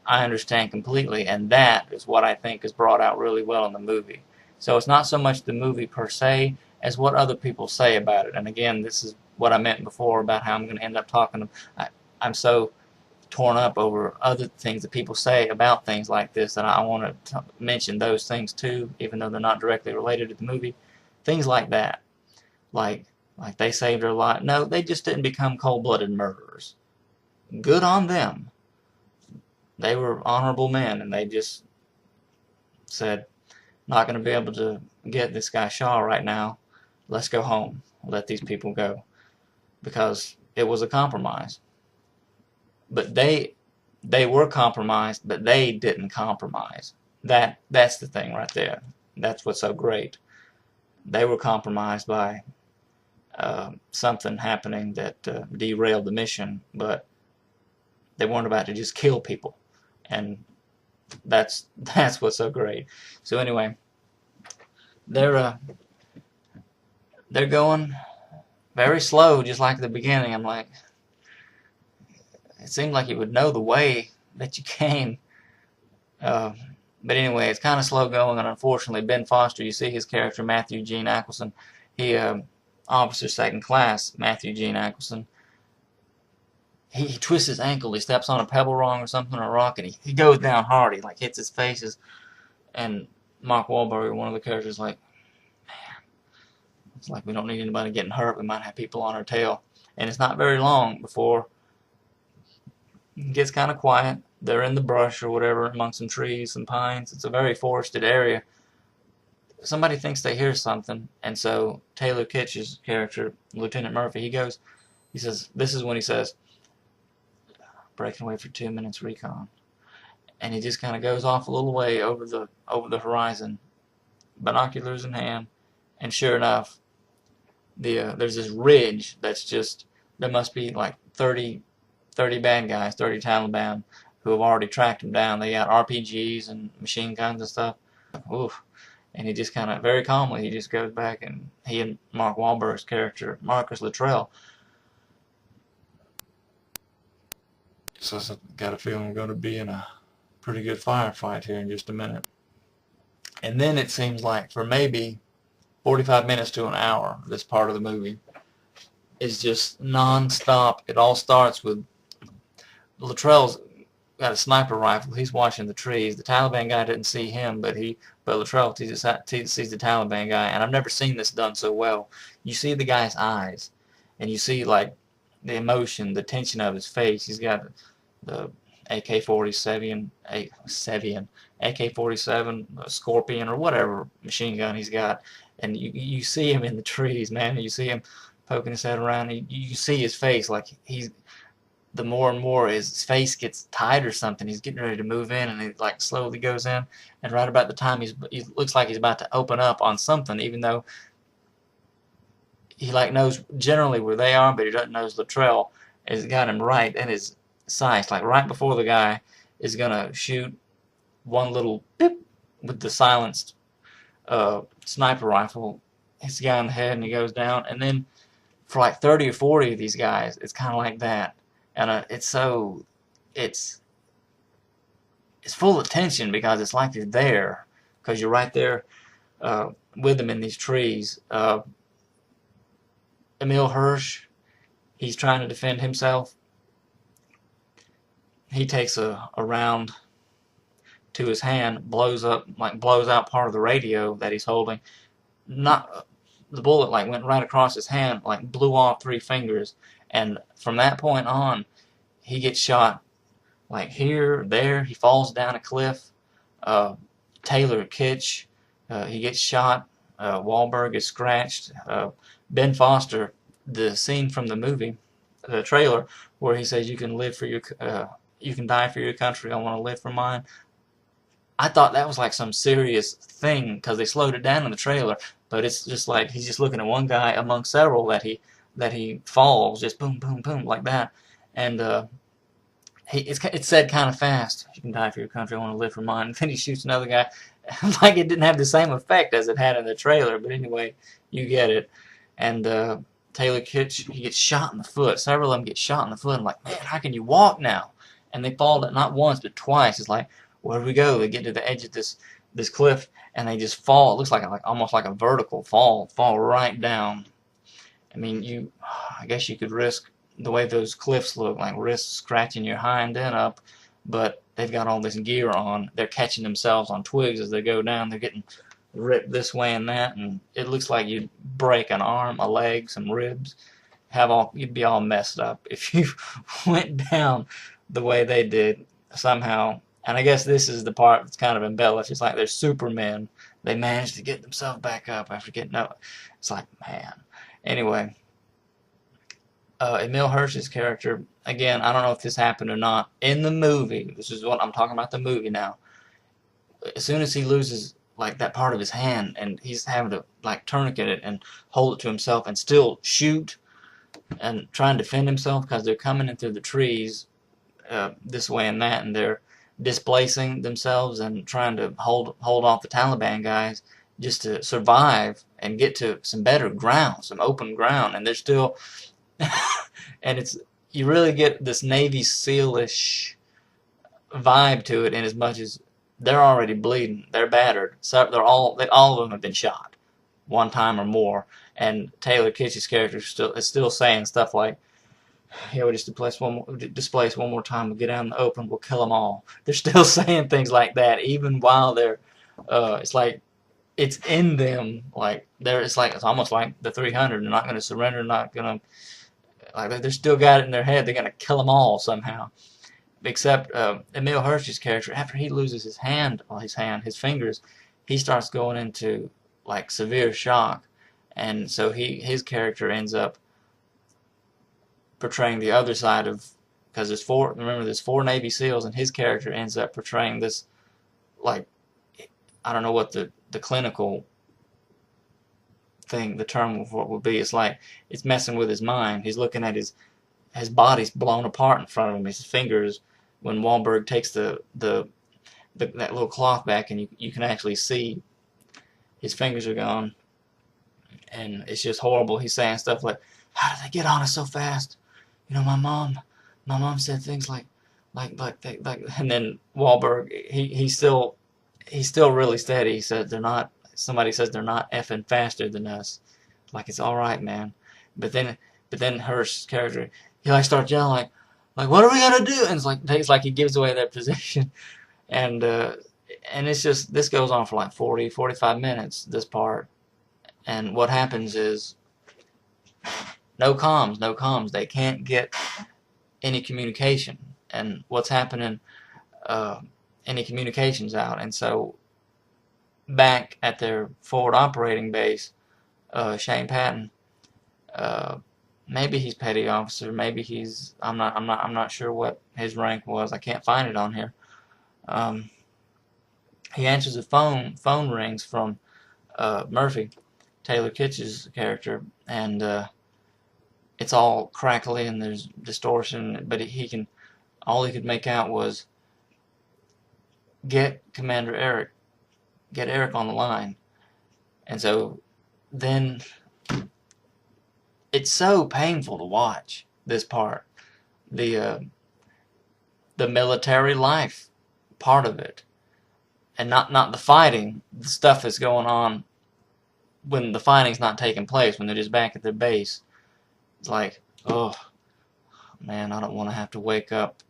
I understand completely, and that is what I think is brought out really well in the movie. So it's not so much the movie per se as what other people say about it. And again, this is what I meant before about how I'm going to end up talking. I'm so torn up over other things that people say about things like this that I want to mention those things too, even though they're not directly related to the movie. Things like that. Like they saved their life. No, they just didn't become cold-blooded murderers. Good on them. They were honorable men, and they just said, not going to be able to get this guy Shaw right now. Let's go home. Let these people go. Because it was a compromise. But they were compromised, but they didn't compromise. That's the thing right there. That's what's so great. They were compromised by something happening that derailed the mission, but they weren't about to just kill people. And that's what's so great. So anyway, they're going very slow, just like at the beginning. I'm like, it seemed like you would know the way that you came. But anyway, it's kind of slow going, and unfortunately, Ben Foster, you see his character Matthew Gene Aquilson, he officer second class Matthew Gene Aquilson. He twists his ankle. He steps on a pebble wrong or something, or a rock, and he goes down hard. He like hits his faces. And Mark Wahlberg, one of the characters, like, man, it's like we don't need anybody getting hurt. We might have people on our tail. And it's not very long before it gets kind of quiet. They're in the brush or whatever, among some trees, some pines. It's a very forested area. Somebody thinks they hear something, and so Taylor Kitsch's character, Lieutenant Murphy, he says, this is when he says, breaking away for 2 minutes recon. and he just kind of goes off a little way over the horizon, binoculars in hand, and sure enough, there's this ridge that's just, there must be like 30 bad guys, 30 Taliban, who have already tracked him down. They got RPGs and machine guns and stuff. Oof. And he just kind of, very calmly, he just goes back, and he and Mark Wahlberg's character, Marcus Luttrell, so I got a feeling we're going to be in a pretty good firefight here in just a minute. And then it seems like for maybe 45 minutes to an hour, this part of the movie is just non-stop. It all starts with Luttrell's got a sniper rifle. He's watching the trees. The Taliban guy didn't see him, but Luttrell sees the Taliban guy. And I've never seen this done so well. You see the guy's eyes, and you see like the emotion, the tension of his face. He's got the AK-47, AK-47, Scorpion, or whatever machine gun he's got, and you see him in the trees, man. And you see him poking his head around. You see his face, like the more and more his face gets tight or something, he's getting ready to move in, and he like slowly goes in, and right about the time he looks like he's about to open up on something, even though he like knows generally where they are, but he doesn't know Luttrell has got him right in his sights, like right before the guy is gonna shoot one little beep with the silenced sniper rifle, hits the guy in the head, and he goes down. And then for like 30 or 40 of these guys, it's kind of like that. And it's full of tension, because it's like you're there, because you're right there with them in these trees. Emile Hirsch, he's trying to defend himself. He takes a round to his hand, blows out part of the radio that he's holding. The bullet like went right across his hand, like blew off 3 fingers, and from that point on, he gets shot like here, there. He falls down a cliff. Taylor Kitsch, he gets shot. Wahlberg is scratched. Ben Foster, the scene from the movie, the trailer, where he says, you can die for your country, I want to live for mine. I thought that was like some serious thing, because they slowed it down in the trailer, but it's just like he's just looking at one guy among several that he falls, just boom, boom, boom, like that. And it's said kind of fast. You can die for your country, I want to live for mine. And then he shoots another guy. Like it didn't have the same effect as it had in the trailer, but anyway, you get it. And Taylor Kitsch, he gets shot in the foot. Several of them get shot in the foot. I'm like, man, how can you walk now? And they fall not once but twice. It's like, where do we go? They get to the edge of this cliff, and they just fall. It looks like almost like a vertical fall right down. I mean, I guess you could risk, the way those cliffs look, like risk scratching your hind end up, but they've got all this gear on. They're catching themselves on twigs as they go down. They're getting ripped this way and that, and it looks like you'd break an arm, a leg, some ribs. You'd be all messed up if you went down the way they did somehow. And I guess this is the part that's kind of embellished. It's like they're supermen. They managed to get themselves back up after getting up. It's like, man. Anyway, Emile Hirsch's character, again, I don't know if this happened or not. In the movie, this is what I'm talking about, the movie now. As soon as he loses like that part of his hand, and he's having to like tourniquet it and hold it to himself and still shoot and try and defend himself, because they're coming in through the trees this way and that, and they're displacing themselves and trying to hold off the Taliban guys just to survive and get to some better ground, some open ground. And they're still and you really get this Navy SEAL-ish vibe to it, in as much as they're already bleeding, they're battered, so all of them have been shot one time or more. And Taylor Kitsch's character is still saying stuff like, yeah, we just displace one more time, we'll get out in the open, we'll kill them all. They're still saying things like that, even while they're, it's like, it's in them, like, it's almost like the 300, they're not going to surrender, not going to, like, they're still got it in their head, they're going to kill them all somehow. Except, Emile Hirsch's character, after he loses his fingers, he starts going into, like, severe shock, and so his character ends up portraying the other side of because there's four Navy SEALs, and his character ends up portraying this, like, I don't know what the clinical thing, the term of what would be. It's like it's messing with his mind. He's looking at his body's blown apart in front of him. His fingers, when Wahlberg takes that little cloth back, and you can actually see his fingers are gone, and it's just horrible. He's saying stuff like, "How did they get on us so fast? You know, my mom said things like," and then Wahlberg, he's still really steady. He said somebody says they're not effing faster than us. Like, it's all right, man. But then Hirsch's character, he like starts yelling like what are we gonna do? And it's like he gives away their position, and it's just, this goes on for like 45 minutes, this part. And what happens is no comms. They can't get any communication, and what's happening, any communications out. And so back at their forward operating base, Shane Patton, maybe he's petty officer, maybe he's, I'm not sure what his rank was. I can't find it on here. He answers the phone rings from Murphy, Taylor Kitsch's character, and it's all crackly and there's distortion, but all he could make out was get Eric on the line. And so then it's so painful to watch this part, the military life part of it, and not the fighting, the stuff that's going on when the fighting's not taking place, when they're just back at their base. It's like, oh man, I don't want to have to wake up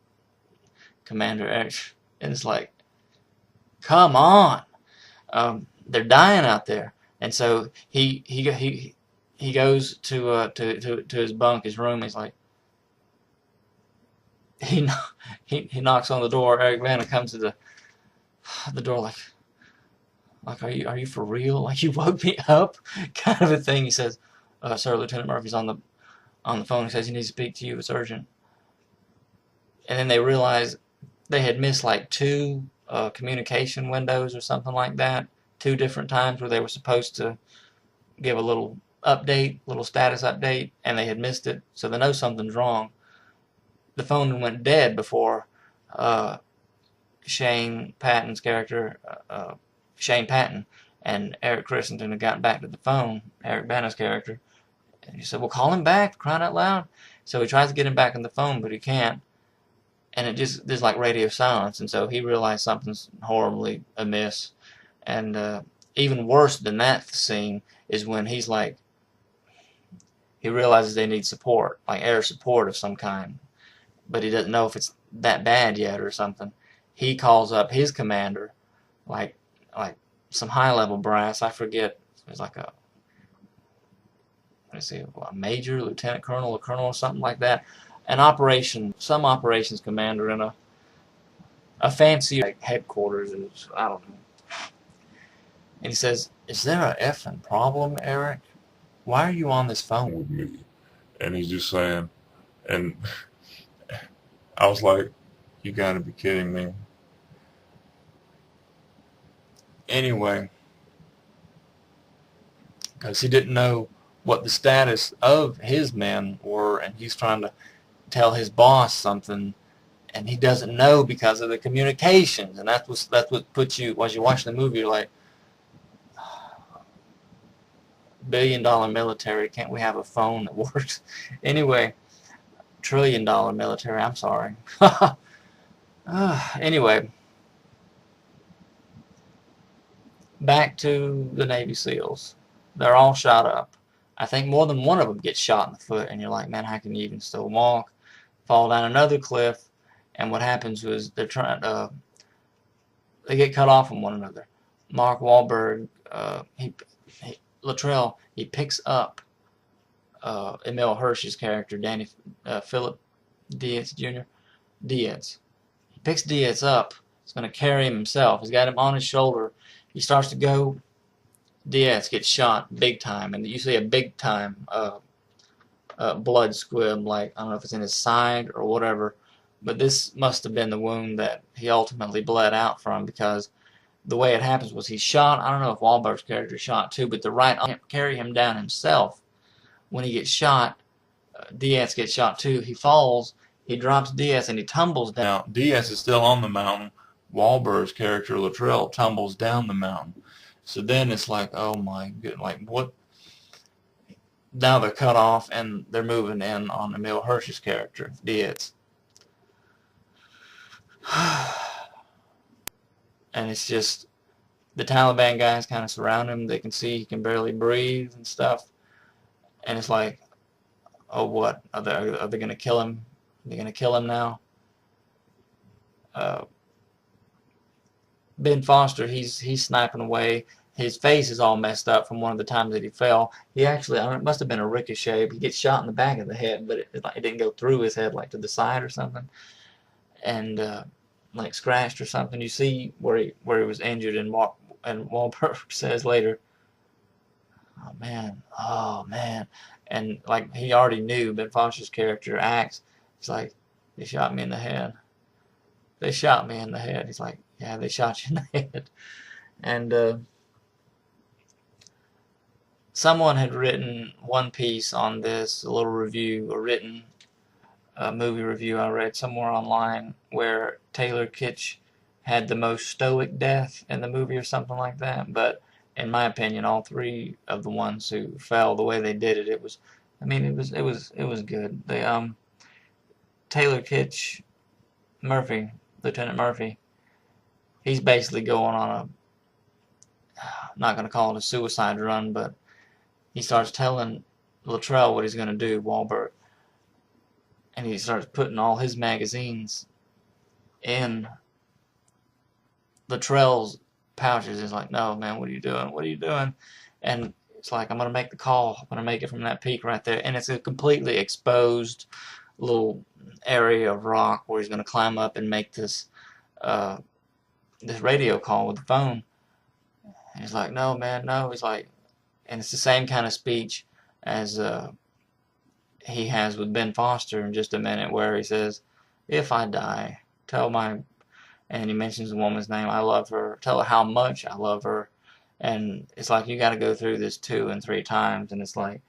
Commander X. And it's like, come on, they're dying out there. And so he goes to his bunk, his room. He's like, he knocks on the door. Eric Bana comes to the door like, are you for real? Like, you woke me up, kind of a thing. He says, "Sir, Lieutenant Murphy's on the phone. He says he needs to speak to you. It's urgent." And then they realize they had missed like 2 communication windows or something like that. 2 different times where they were supposed to give a little status update, and they had missed it. So they know something's wrong. The phone went dead before Shane Patton's character, Shane Patton, and Eric Christensen had gotten back to the phone, Eric Bana's character. And he said, well, call him back, crying out loud. So he tries to get him back on the phone, but he can't. And there's like radio silence. And so he realized something's horribly amiss. And even worse than that scene is when he realizes they need support, like air support of some kind. But he doesn't know if it's that bad yet or something. He calls up his commander, like some high-level brass. I forget. It's like a major, lieutenant colonel, or colonel, or something like that. Some operations commander in a fancy headquarters. I don't know. And he says, "Is there a effing problem, Eric? Why are you on this phone with me?" And he's just saying, and I was like, you gotta be kidding me. Anyway, because he didn't know what the status of his men were, and he's trying to tell his boss something, and he doesn't know because of the communications. And that's what puts you, as you watch the movie, you're like, $1 billion military, can't we have a phone that works? Anyway, $1 trillion military, I'm sorry. Anyway, back to the Navy SEALs. They're all shot up. I think more than one of them gets shot in the foot, and you're like, man, how can you even still walk? Fall down another cliff, and what happens was they get cut off from one another. Mark Wahlberg, Luttrell, he picks up Emil Hirsch's character, Philip Dietz Jr. Dietz. He picks Dietz up. He's going to carry him himself. He's got him on his shoulder. He starts to go. Dietz gets shot big time, and you see a big time blood squib, like, I don't know if it's in his side or whatever, but this must have been the wound that he ultimately bled out from, because the way it happens was he's shot. I don't know if Wahlberg's character is shot too, but the right arm can't carry him down himself. When he gets shot, Diaz gets shot too. He falls, he drops Diaz, and he tumbles down. Now, Diaz is still on the mountain. Wahlberg's character, Luttrell, tumbles down the mountain. So then it's like, oh my goodness, like what? Now they're cut off and they're moving in on Emile Hirsch's character, Diaz. And it's just, the Taliban guys kind of surround him. They can see he can barely breathe and stuff. And it's like, oh, what? Are they going to kill him? Are they going to kill him now? Ben Foster, he's sniping away. His face is all messed up from one of the times that he fell. He actually, it must have been a ricochet. He gets shot in the back of the head, but it didn't go through his head, like to the side or something, and like scratched or something. You see where he was injured, and Wahlberg says later, oh man, and like he already knew, Ben Foster's character acts. He's like, they shot me in the head. They shot me in the head. He's like, yeah, they shot you in the head. And someone had written one piece on this, a little review, a written movie review I read somewhere online, where Taylor Kitsch had the most stoic death in the movie or something like that. But in my opinion, all three of the ones who fell, the way they did it, it was good. They Taylor Kitsch, Murphy, Lieutenant Murphy, he's basically going on a, I'm not going to call it a suicide run, but he starts telling Luttrell what he's going to do, Wahlberg, and he starts putting all his magazines in Luttrell's pouches. He's like, no, man, what are you doing? What are you doing? And it's like, I'm going to make the call. I'm going to make it from that peak right there. And it's a completely exposed little area of rock where he's going to climb up and make this this radio call with the phone. And he's like, no, man, no. He's like, and it's the same kind of speech as he has with Ben Foster in just a minute, where he says, if I die, tell my, and he mentions the woman's name, I love her, tell her how much I love her. And it's like, you got to go through this 2 and 3 times, and it's like,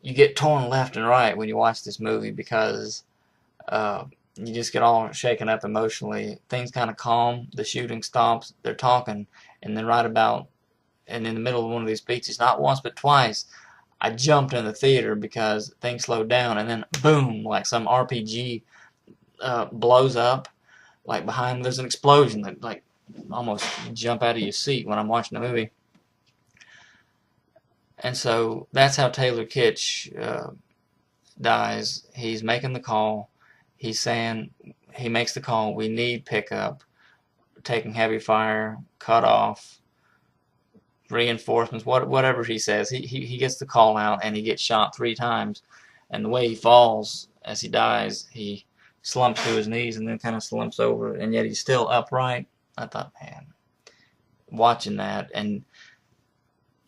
you get torn left and right when you watch this movie, because you just get all shaken up emotionally. Things kind of calm, the shooting stops, they're talking, and then and in the middle of one of these speeches, not once but twice, I jumped in the theater because things slowed down, and then boom, like some RPG blows up, like behind there's an explosion that like almost jump out of your seat when I'm watching the movie. And so that's how Taylor Kitsch dies. He's making the call. He's saying, he makes the call, we need pickup, taking heavy fire, cut off, reinforcements, whatever he says. He gets the call out, and he gets shot 3 times. And the way he falls as he dies, he slumps to his knees and then kind of slumps over, and yet he's still upright. I thought, man, watching that, and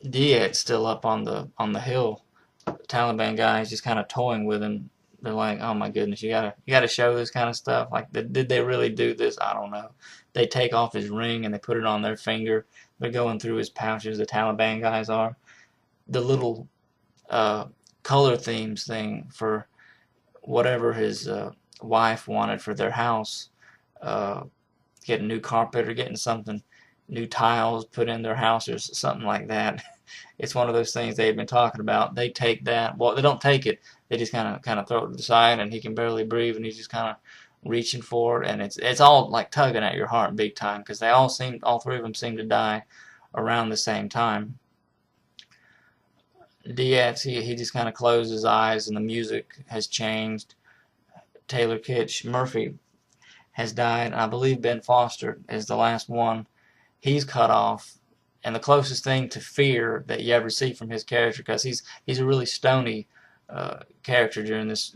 Diaz still up on the hill. The Taliban guys just kind of toying with him. They're like, oh my goodness, you gotta show this kind of stuff. Like, did they really do this? I don't know. They take off his ring and they put it on their finger. They're going through his pouches, the Taliban guys are. The little color themes thing for whatever his wife wanted for their house, getting new carpet or getting something, new tiles put in their house or something like that. It's one of those things they've been talking about. They take that. Well, they don't take it. They just kind of throw it to the side, and he can barely breathe, and he's just kind of reaching for it, and it's all like tugging at your heart big time, because all 3 of them seem to die around the same time. Diaz, he just kind of closed his eyes, and the music has changed. Taylor Kitsch, Murphy, has died, and I believe Ben Foster is the last one. He's cut off, and the closest thing to fear that you ever see from his character, because he's a really stony character during this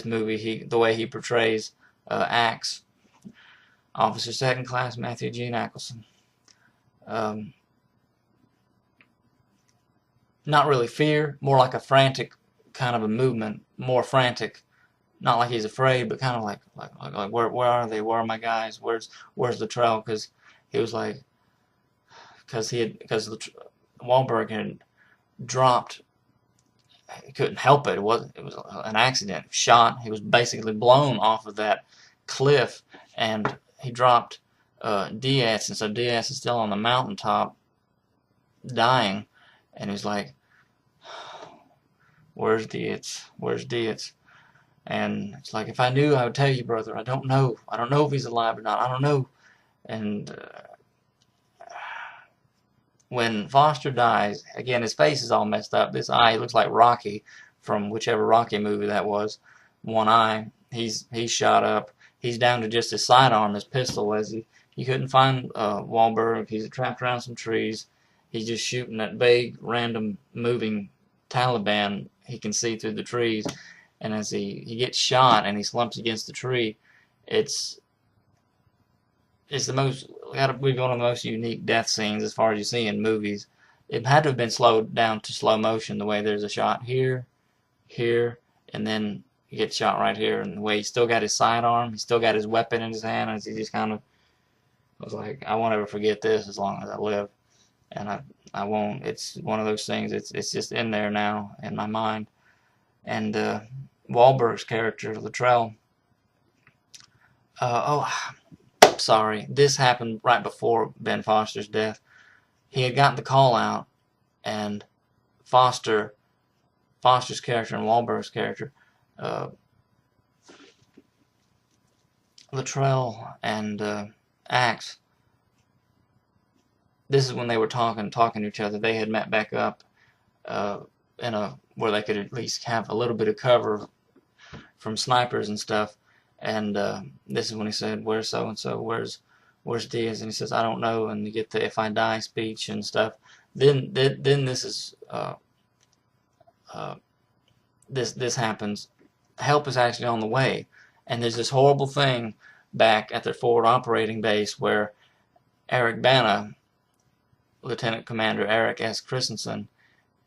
movie. The way he portrays acts. Officer Second Class Matthew G. Nicholson. Not really fear, more like a frantic kind of a movement, more frantic, not like he's afraid, but kind of like where are they? Where are my guys? Where's Luttrell? Because he was like, because Wahlberg had dropped. He couldn't help it. It was an accident. Shot. He was basically blown off of that cliff, and he dropped Diaz, and so Diaz is still on the mountaintop, dying, and he's like, "Where's Diaz? Where's Diaz?" And it's like, if I knew, I would tell you, brother. I don't know. I don't know if he's alive or not. I don't know. And when Foster dies, again, his face is all messed up. This eye looks like Rocky from whichever Rocky movie that was. One eye. He's shot up. He's down to just his sidearm, his pistol, as he couldn't find Wahlberg. He's trapped around some trees. He's just shooting at vague, random, moving Taliban he can see through the trees. And as he gets shot and he slumps against the tree, it's gotta be one of the most unique death scenes as far as you see in movies. It had to have been slowed down to slow motion, the way there's a shot here, here, and then he gets shot right here, and the way he's still got his sidearm, he's still got his weapon in his hand, as he just kind of was like, I won't ever forget this as long as I live. And I won't. It's one of those things, it's just in there now in my mind. And Wahlberg's character, Luttrell, sorry, this happened right before Ben Foster's death. He had gotten the call out, and Foster's character and Wahlberg's character, Luttrell and Axe, this is when they were talking to each other. They had met back up where they could at least have a little bit of cover from snipers and stuff. And this is when he said, "Where's so and so? Where's Diaz?" And he says, "I don't know." And you get the "if I die" speech and stuff. Then this is this happens. Help is actually on the way, and there's this horrible thing back at their forward operating base where Eric Bana, Lieutenant Commander Eric S. Christensen,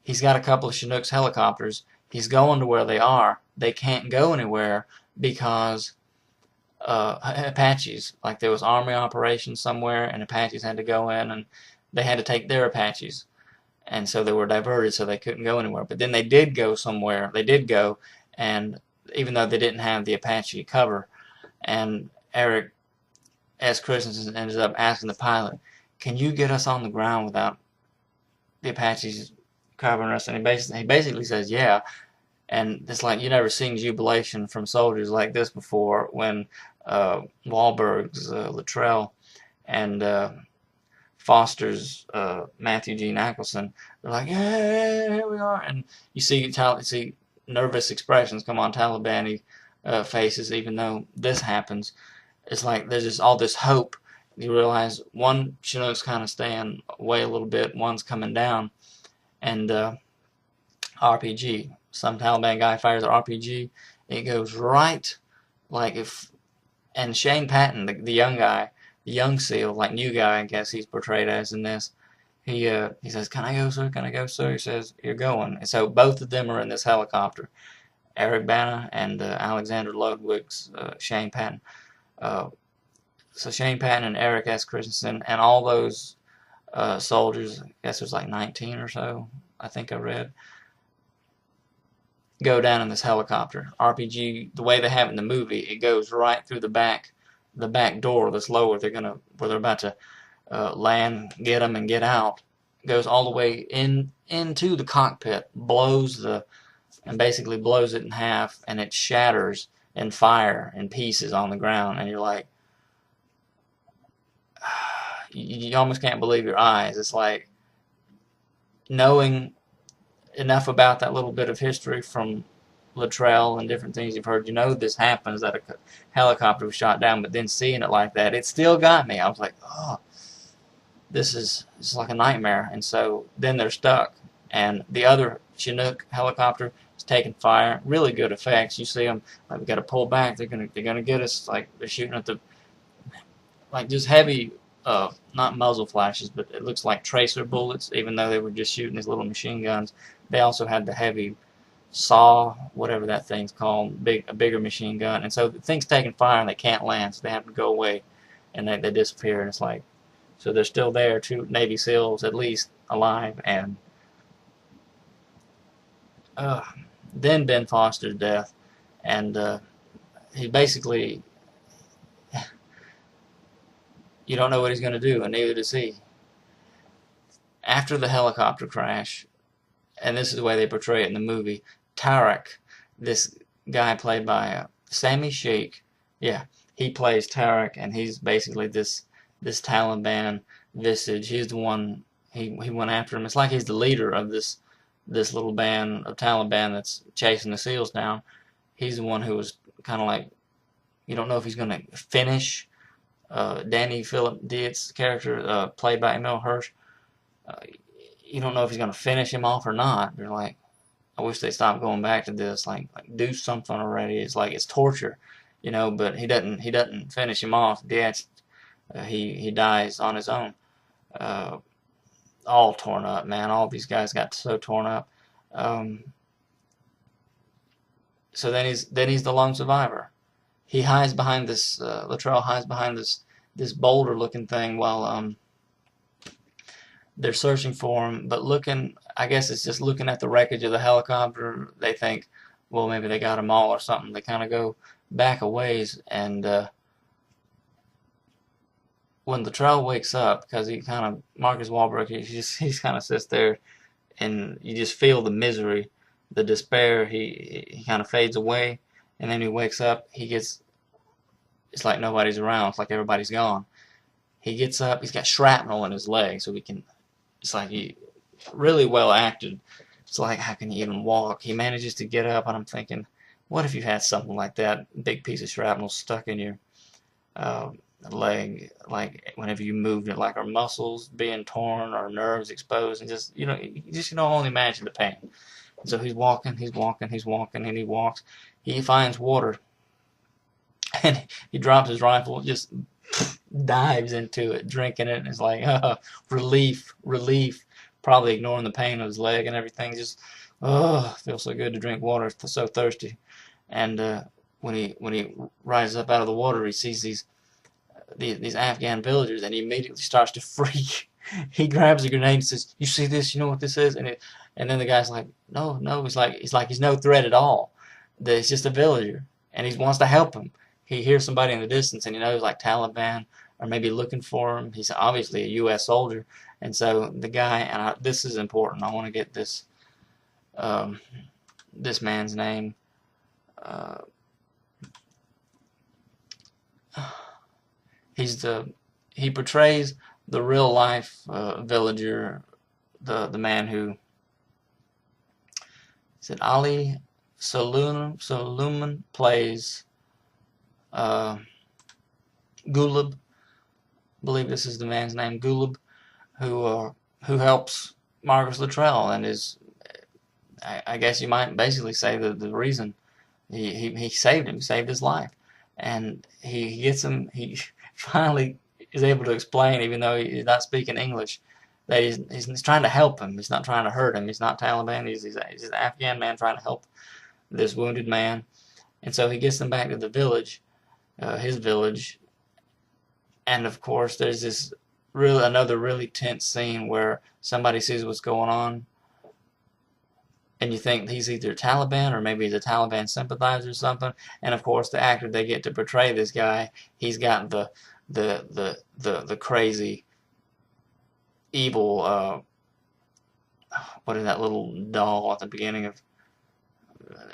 he's got a couple of Chinook's helicopters. He's going to where they are. They can't go anywhere because Apaches, like there was army operations somewhere, and Apaches had to go in, and they had to take their Apaches, and so they were diverted, so they couldn't go anywhere. But then they did go somewhere. They did go, and even though they didn't have the Apache cover, and Eric S. Christensen ended up asking the pilot, "Can you get us on the ground without the Apaches covering us?" And he basically says, "Yeah." And it's like, you never seen jubilation from soldiers like this before when Wahlberg's Luttrell and Foster's Matthew G. Nicholson, they're like, "Yeah, here we are." And you see nervous expressions come on Taliban faces, even though this happens. It's like there's just all this hope. You realize one Chinook's kind of staying away a little bit, one's coming down, and RPG. Some Taliban guy fires an RPG, it goes right, and Shane Patton, the young guy, the young SEAL, like new guy, I guess he's portrayed as in this, he says, "Can I go, sir? Can I go, sir?" He says, "You're going." And so both of them are in this helicopter, Eric Bana and Alexander Ludwig's Shane Patton. So Shane Patton and Eric S. Christensen and all those soldiers, I guess there's like 19 or so, I think I read, go down in this helicopter. RPG, the way they have it in the movie, it goes right through the back door that's lower. Where they're about to land, get them, and get out. It goes all the way into the cockpit, and basically blows it in half, and it shatters in fire in pieces on the ground, and you're like, you almost can't believe your eyes. It's like knowing enough about that little bit of history from Luttrell and different things you've heard, this happens, that a helicopter was shot down, but then seeing it like that, it still got me. I was like, oh, this is like a nightmare. And so then they're stuck, and the other Chinook helicopter is taking fire. Really good effects. You see them, like, we got to pull back. They're gonna get us. Like, they're shooting at just heavy, not muzzle flashes, but it looks like tracer bullets. Even though they were just shooting these little machine guns, they also had the heavy saw, whatever that thing's called, a bigger machine gun, and so the thing's taking fire and they can't land, so they have to go away, and they disappear, and it's like, so they're still there, 2 Navy SEALs at least alive, and uh, then Ben Foster's death, and he basically, you don't know what he's going to do, and neither does he. After the helicopter crash, and this is the way they portray it in the movie, Tarek, this guy played by Sami Sheikh, yeah, he plays Tarek, and he's basically this Taliban visage. He's the one, he went after him. It's like he's the leader of this little band of Taliban that's chasing the SEALs down. He's the one who was kind of like, you don't know if he's going to finish Danny Philip Dietz's character, played by Emil Hirsch. You don't know if he's going to finish him off or not. You're like, I wish they stopped going back to this. Like do something already. It's like it's torture, you know. But he doesn't finish him off. Dietz, he dies on his own. All torn up, man. All these guys got so torn up. So then he's the lone survivor. He hides behind this. Luttrell hides behind this boulder-looking thing while they're searching for him. But looking, I guess it's just looking at the wreckage of the helicopter. They think, well, maybe they got them all or something. They kind of go back a ways, and when Luttrell wakes up, because he kind of, Marcus Wahlberg, he kind of sits there, and you just feel the misery, the despair. He kind of fades away, and then he wakes up. It's like nobody's around. It's like everybody's gone. He gets up. He's got shrapnel in his leg, so it's like he really well acted. It's like, how can you even walk? He manages to get up, and I'm thinking, what if you had something like that, big piece of shrapnel stuck in your leg, like whenever you moved it, like our muscles being torn, our nerves exposed, and just you can only imagine the pain. So he's walking, and he walks. He finds water, and he drops his rifle, just dives into it, drinking it, and it's like relief. Probably ignoring the pain of his leg and everything. Just feels so good to drink water. So thirsty. And when he rises up out of the water, he sees these Afghan villagers, and he immediately starts to freak. He grabs a grenade and says, "You see this? You know what this is?" And then the guy's like, "No." He's like he's no threat at all. It's just a villager, and he wants to help him. He hears somebody in the distance, and he knows like Taliban are maybe looking for him. He's obviously a U.S. soldier, and so the guy, and this is important. I want to get this this man's name. He portrays the real life villager, the man who said Ali Suleiman plays Gulab. I believe this is the man's name, Gulab, who helps Marcus Luttrell and is, I guess you might basically say the reason he saved him, saved his life, and he gets him. He finally is able to explain, even though he's not speaking English, that he's trying to help him. He's not trying to hurt him. He's not Taliban. He's an Afghan man trying to help this wounded man, and so he gets them back to the village, his village, and of course there's this another really tense scene where somebody sees what's going on, and you think he's either Taliban or maybe he's a Taliban sympathizer or something. And of course, the actor they get to portray this guy, he's got the crazy, evil. What is that little doll at the beginning of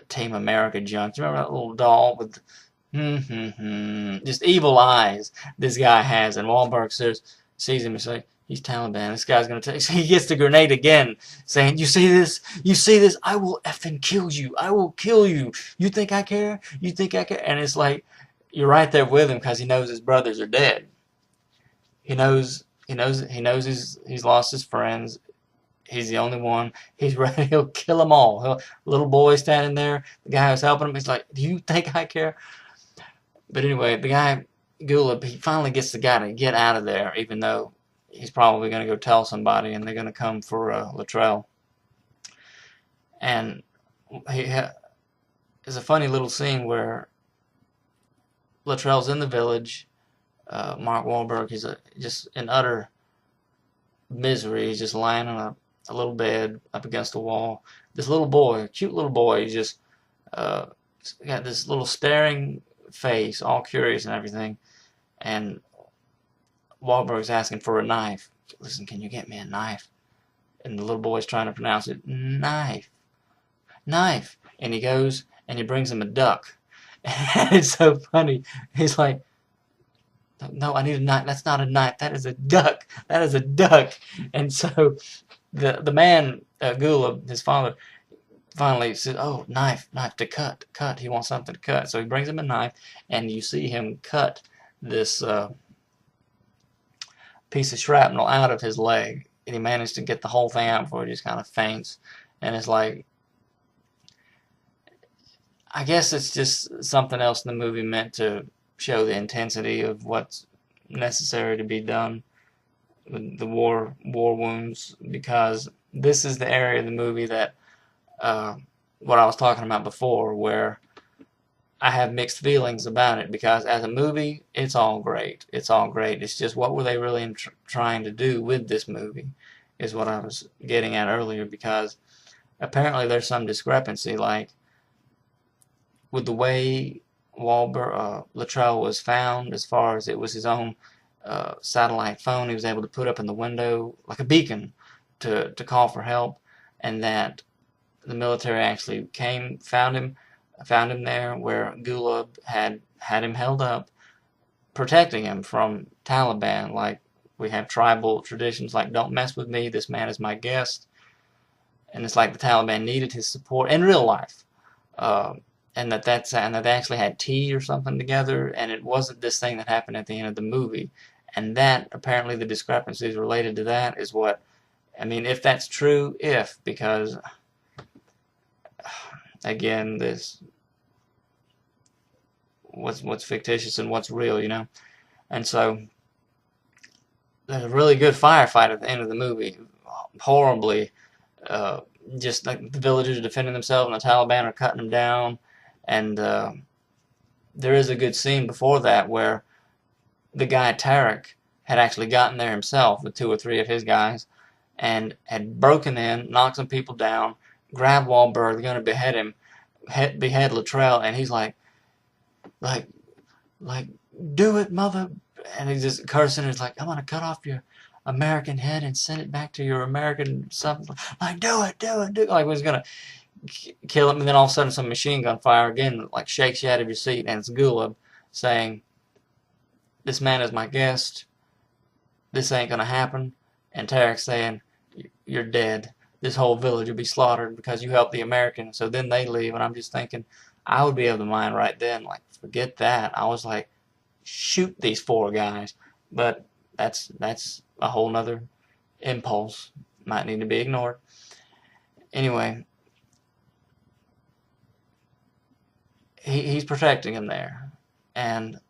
Team America Junk? Do you remember that little doll with just evil eyes? This guy has, and Wahlberg sees him and says, "He's Taliban. This guy's gonna take." So he gets the grenade again, saying, "You see this? You see this? I will effing kill you. I will kill you. You think I care? You think I care?" And it's like you're right there with him because he knows his brothers are dead. He knows he's lost his friends. He's the only one. He's ready. He'll kill them all. Little boy standing there. The guy who's helping him. He's like, "Do you think I care?" But anyway, the guy Gulab, he finally gets the guy to get out of there, even though he's probably going to go tell somebody, and they're going to come for Luttrell. And there's a funny little scene where Luttrell's in the village. Mark Wahlberg, he's just in utter misery. He's just lying on a little bed up against a wall. This little boy, cute little boy, he's just uh, got this little staring face, all curious and everything. And Wahlberg's asking for a knife. Listen, can you get me a knife? And the little boy's trying to pronounce it, knife, knife. And he goes and he brings him a duck. And it's so funny. He's like, no, I need a knife. That's not a knife. That is a duck. That is a duck. And so the man, Gula, his father, finally says, oh, knife, knife to cut. He wants something to cut. So he brings him a knife, and you see him cut this piece of shrapnel out of his leg. And he managed to get the whole thing out before he just kind of faints. And it's like, I guess it's just something else in the movie meant to show the intensity of what's necessary to be done with the war wounds, because this is the area of the movie that what I was talking about before, where I have mixed feelings about it, because as a movie it's all great. It's all great. It's just, what were they really trying to do with this movie is what I was getting at earlier, because apparently there's some discrepancy, like with the way Luttrell was found, as far as it was his own satellite phone he was able to put up in the window like a beacon to call for help, and that the military actually found him there where Gulab had him held up, protecting him from Taliban. Like, we have tribal traditions like, don't mess with me, this man is my guest. And it's like the Taliban needed his support in real life. And that they actually had tea or something together, and it wasn't this thing that happened at the end of the movie. And that, apparently the discrepancies related to that is what, I mean, if that's true, because again, this, what's fictitious and what's real, you know? And so there's a really good firefight at the end of the movie, horribly, just like the villagers are defending themselves and the Taliban are cutting them down. And there is a good scene before that where the guy Tarek had actually gotten there himself with 2 or 3 of his guys and had broken in, knocked some people down, grabbed Wahlberg, they're going to behead him, behead Luttrell, and he's like, do it, mother. And he's just cursing. He's like, I'm going to cut off your American head and send it back to your American something. Like, do it. Like, he's going to kill him, and then all of a sudden some machine gun fire again, like, shakes you out of your seat, and it's Gulab saying, this man is my guest, this ain't gonna happen. And Tarek saying, you're dead, this whole village will be slaughtered because you helped the Americans. So then they leave, and I'm just thinking, I would be of the mind right then, like, forget that. I was like, shoot these 4 guys. But that's a whole nother impulse, might need to be ignored. Anyway, he's protecting him there, and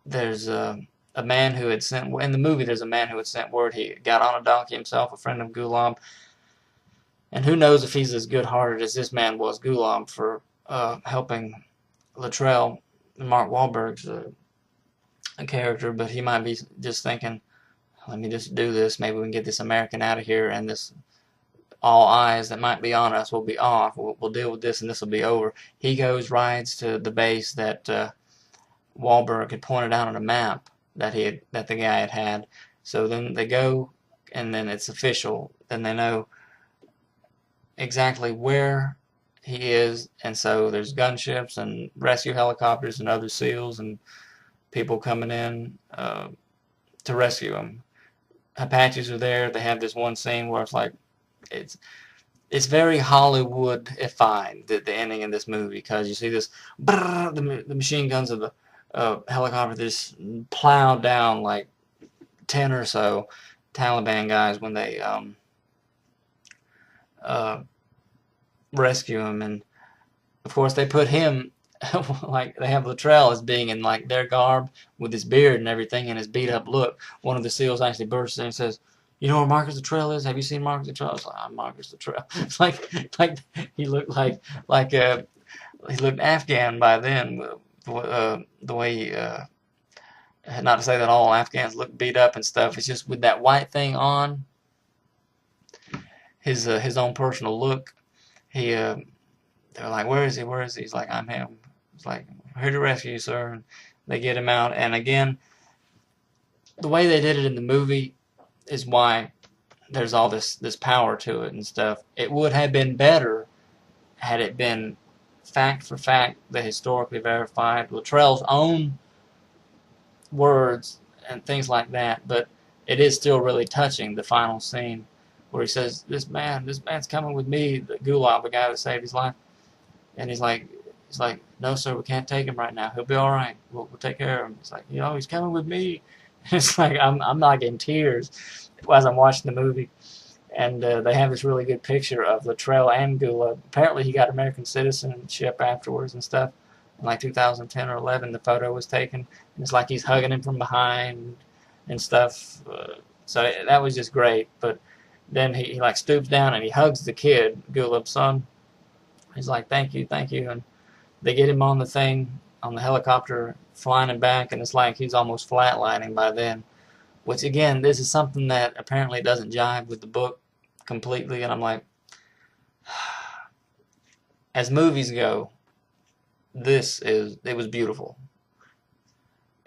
there's a man who had sent, in the movie there's a man who had sent word. He got on a donkey himself, a friend of Gulab, and who knows if he's as good-hearted as this man was, Gulab, for helping Luttrell. Mark Wahlberg's a character, but he might be just thinking, let me just do this, maybe we can get this American out of here, and this, all eyes that might be on us will be off. We'll deal with this, and this will be over. He goes, rides to the base that Wahlberg had pointed out on a map that the guy had. So then they go, and then it's official. Then they know exactly where he is, and so there's gunships and rescue helicopters and other SEALs and people coming in to rescue him. Apaches are there. They have this one scene where it's like, it's very Hollywood-ified, the ending of this movie, because you see this, the machine guns of the helicopter just plow down like 10 or so Taliban guys when they rescue him. And of course they put him, like, they have Luttrell as being in like their garb with his beard and everything and his beat up look. One of the SEALs actually bursts in and says, you know where Marcus Luttrell is? Have you seen Marcus Luttrell? I was like, I'm Marcus Luttrell. It's like he looked like he looked Afghan by then. The way he, not to say that all Afghans look beat up and stuff. It's just with that white thing on, his own personal look. They're like, where is he? Where is he? He's like, I'm him. It's like, here to rescue you, sir. And they get him out. And again, the way they did it in the movie is why there's all this power to it and stuff. It would have been better had it been fact for fact, the historically verified, Luttrell's own words and things like that. But it is still really touching, the final scene where he says, this man's coming with me, the Gulag, the guy that saved his life. And he's like, no, sir, we can't take him right now. He'll be all right. We'll take care of him. He's like, he's coming with me. It's like I'm like in tears as I'm watching the movie. And they have this really good picture of Luttrell and Gulag. Apparently, he got American citizenship afterwards and stuff. In like 2010 or 11, the photo was taken. And it's like he's hugging him from behind and stuff. So that was just great. But then he like stoops down and he hugs the kid, Gulab's son. He's like, thank you, and they get him on the thing, on the helicopter, flying him back, and it's like he's almost flatlining by then, which again, this is something that apparently doesn't jive with the book completely, and I'm like, as movies go, it was beautiful.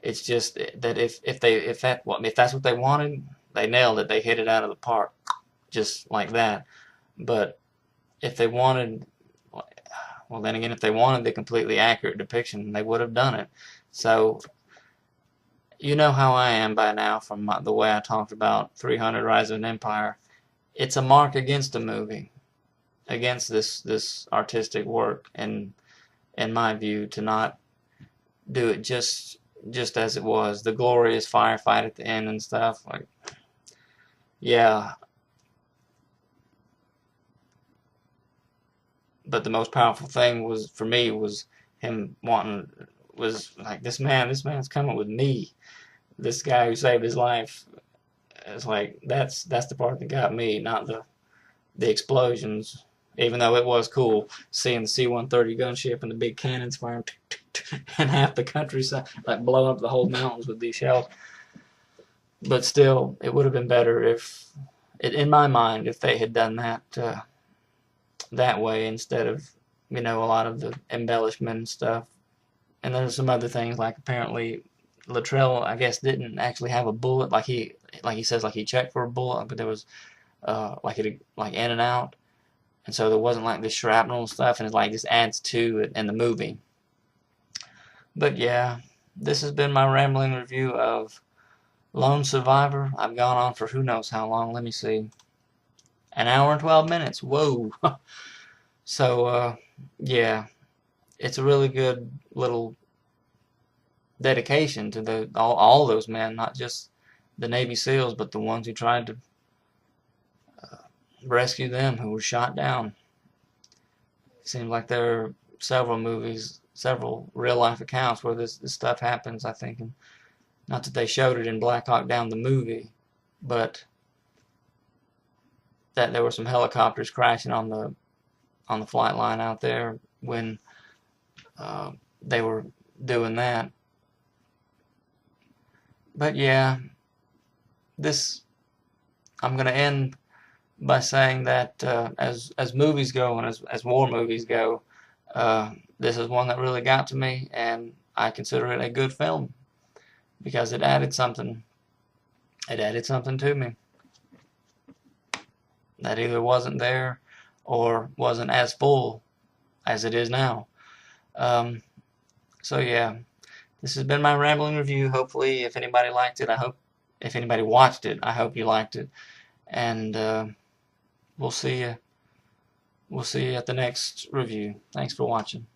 It's just that if that's what they wanted, they nailed it. They hit it out of the park, just like that. But if they wanted, well, then again, if they wanted the completely accurate depiction, they would have done it. So, you know how I am by now from the way I talked about 300 Rise of an Empire. It's a mark against the movie, against this artistic work, and in my view, to not do it just as it was. The glorious firefight at the end and stuff, like, yeah. But the most powerful thing was, for me, was him was like, this man's coming with me. This guy who saved his life. It's like, that's the part that got me, not the explosions. Even though it was cool seeing the C-130 gunship and the big cannons firing and half the countryside, like blowing up the whole mountains with these shells. But still, it would have been better in my mind, if they had done that that way instead of, a lot of the embellishment and stuff. And there's some other things, like apparently Luttrell, I guess, didn't actually have a bullet, like he says, like he checked for a bullet, but there was like in and out, and so there wasn't like this shrapnel and stuff, and it like just adds to it in the movie. But yeah, this has been my rambling review of Lone Survivor. I've gone on for who knows how long. Let me see. An hour and 12 minutes. Whoa. So, yeah, it's a really good little dedication to all those men, not just the Navy SEALs, but the ones who tried to rescue them, who were shot down. It seems like there are several movies, several real-life accounts where this stuff happens, I think. And not that they showed it in Black Hawk Down the movie, but that there were some helicopters crashing on the flight line out there when they were doing that. But yeah, I'm going to end by saying that as movies go and as war movies go, this is one that really got to me, and I consider it a good film because it added something. It added something to me that either wasn't there or wasn't as full as it is now. So yeah, this has been my rambling review. Hopefully, if anybody liked it, if anybody watched it, I hope you liked it. And we'll see you at the next review. Thanks for watching.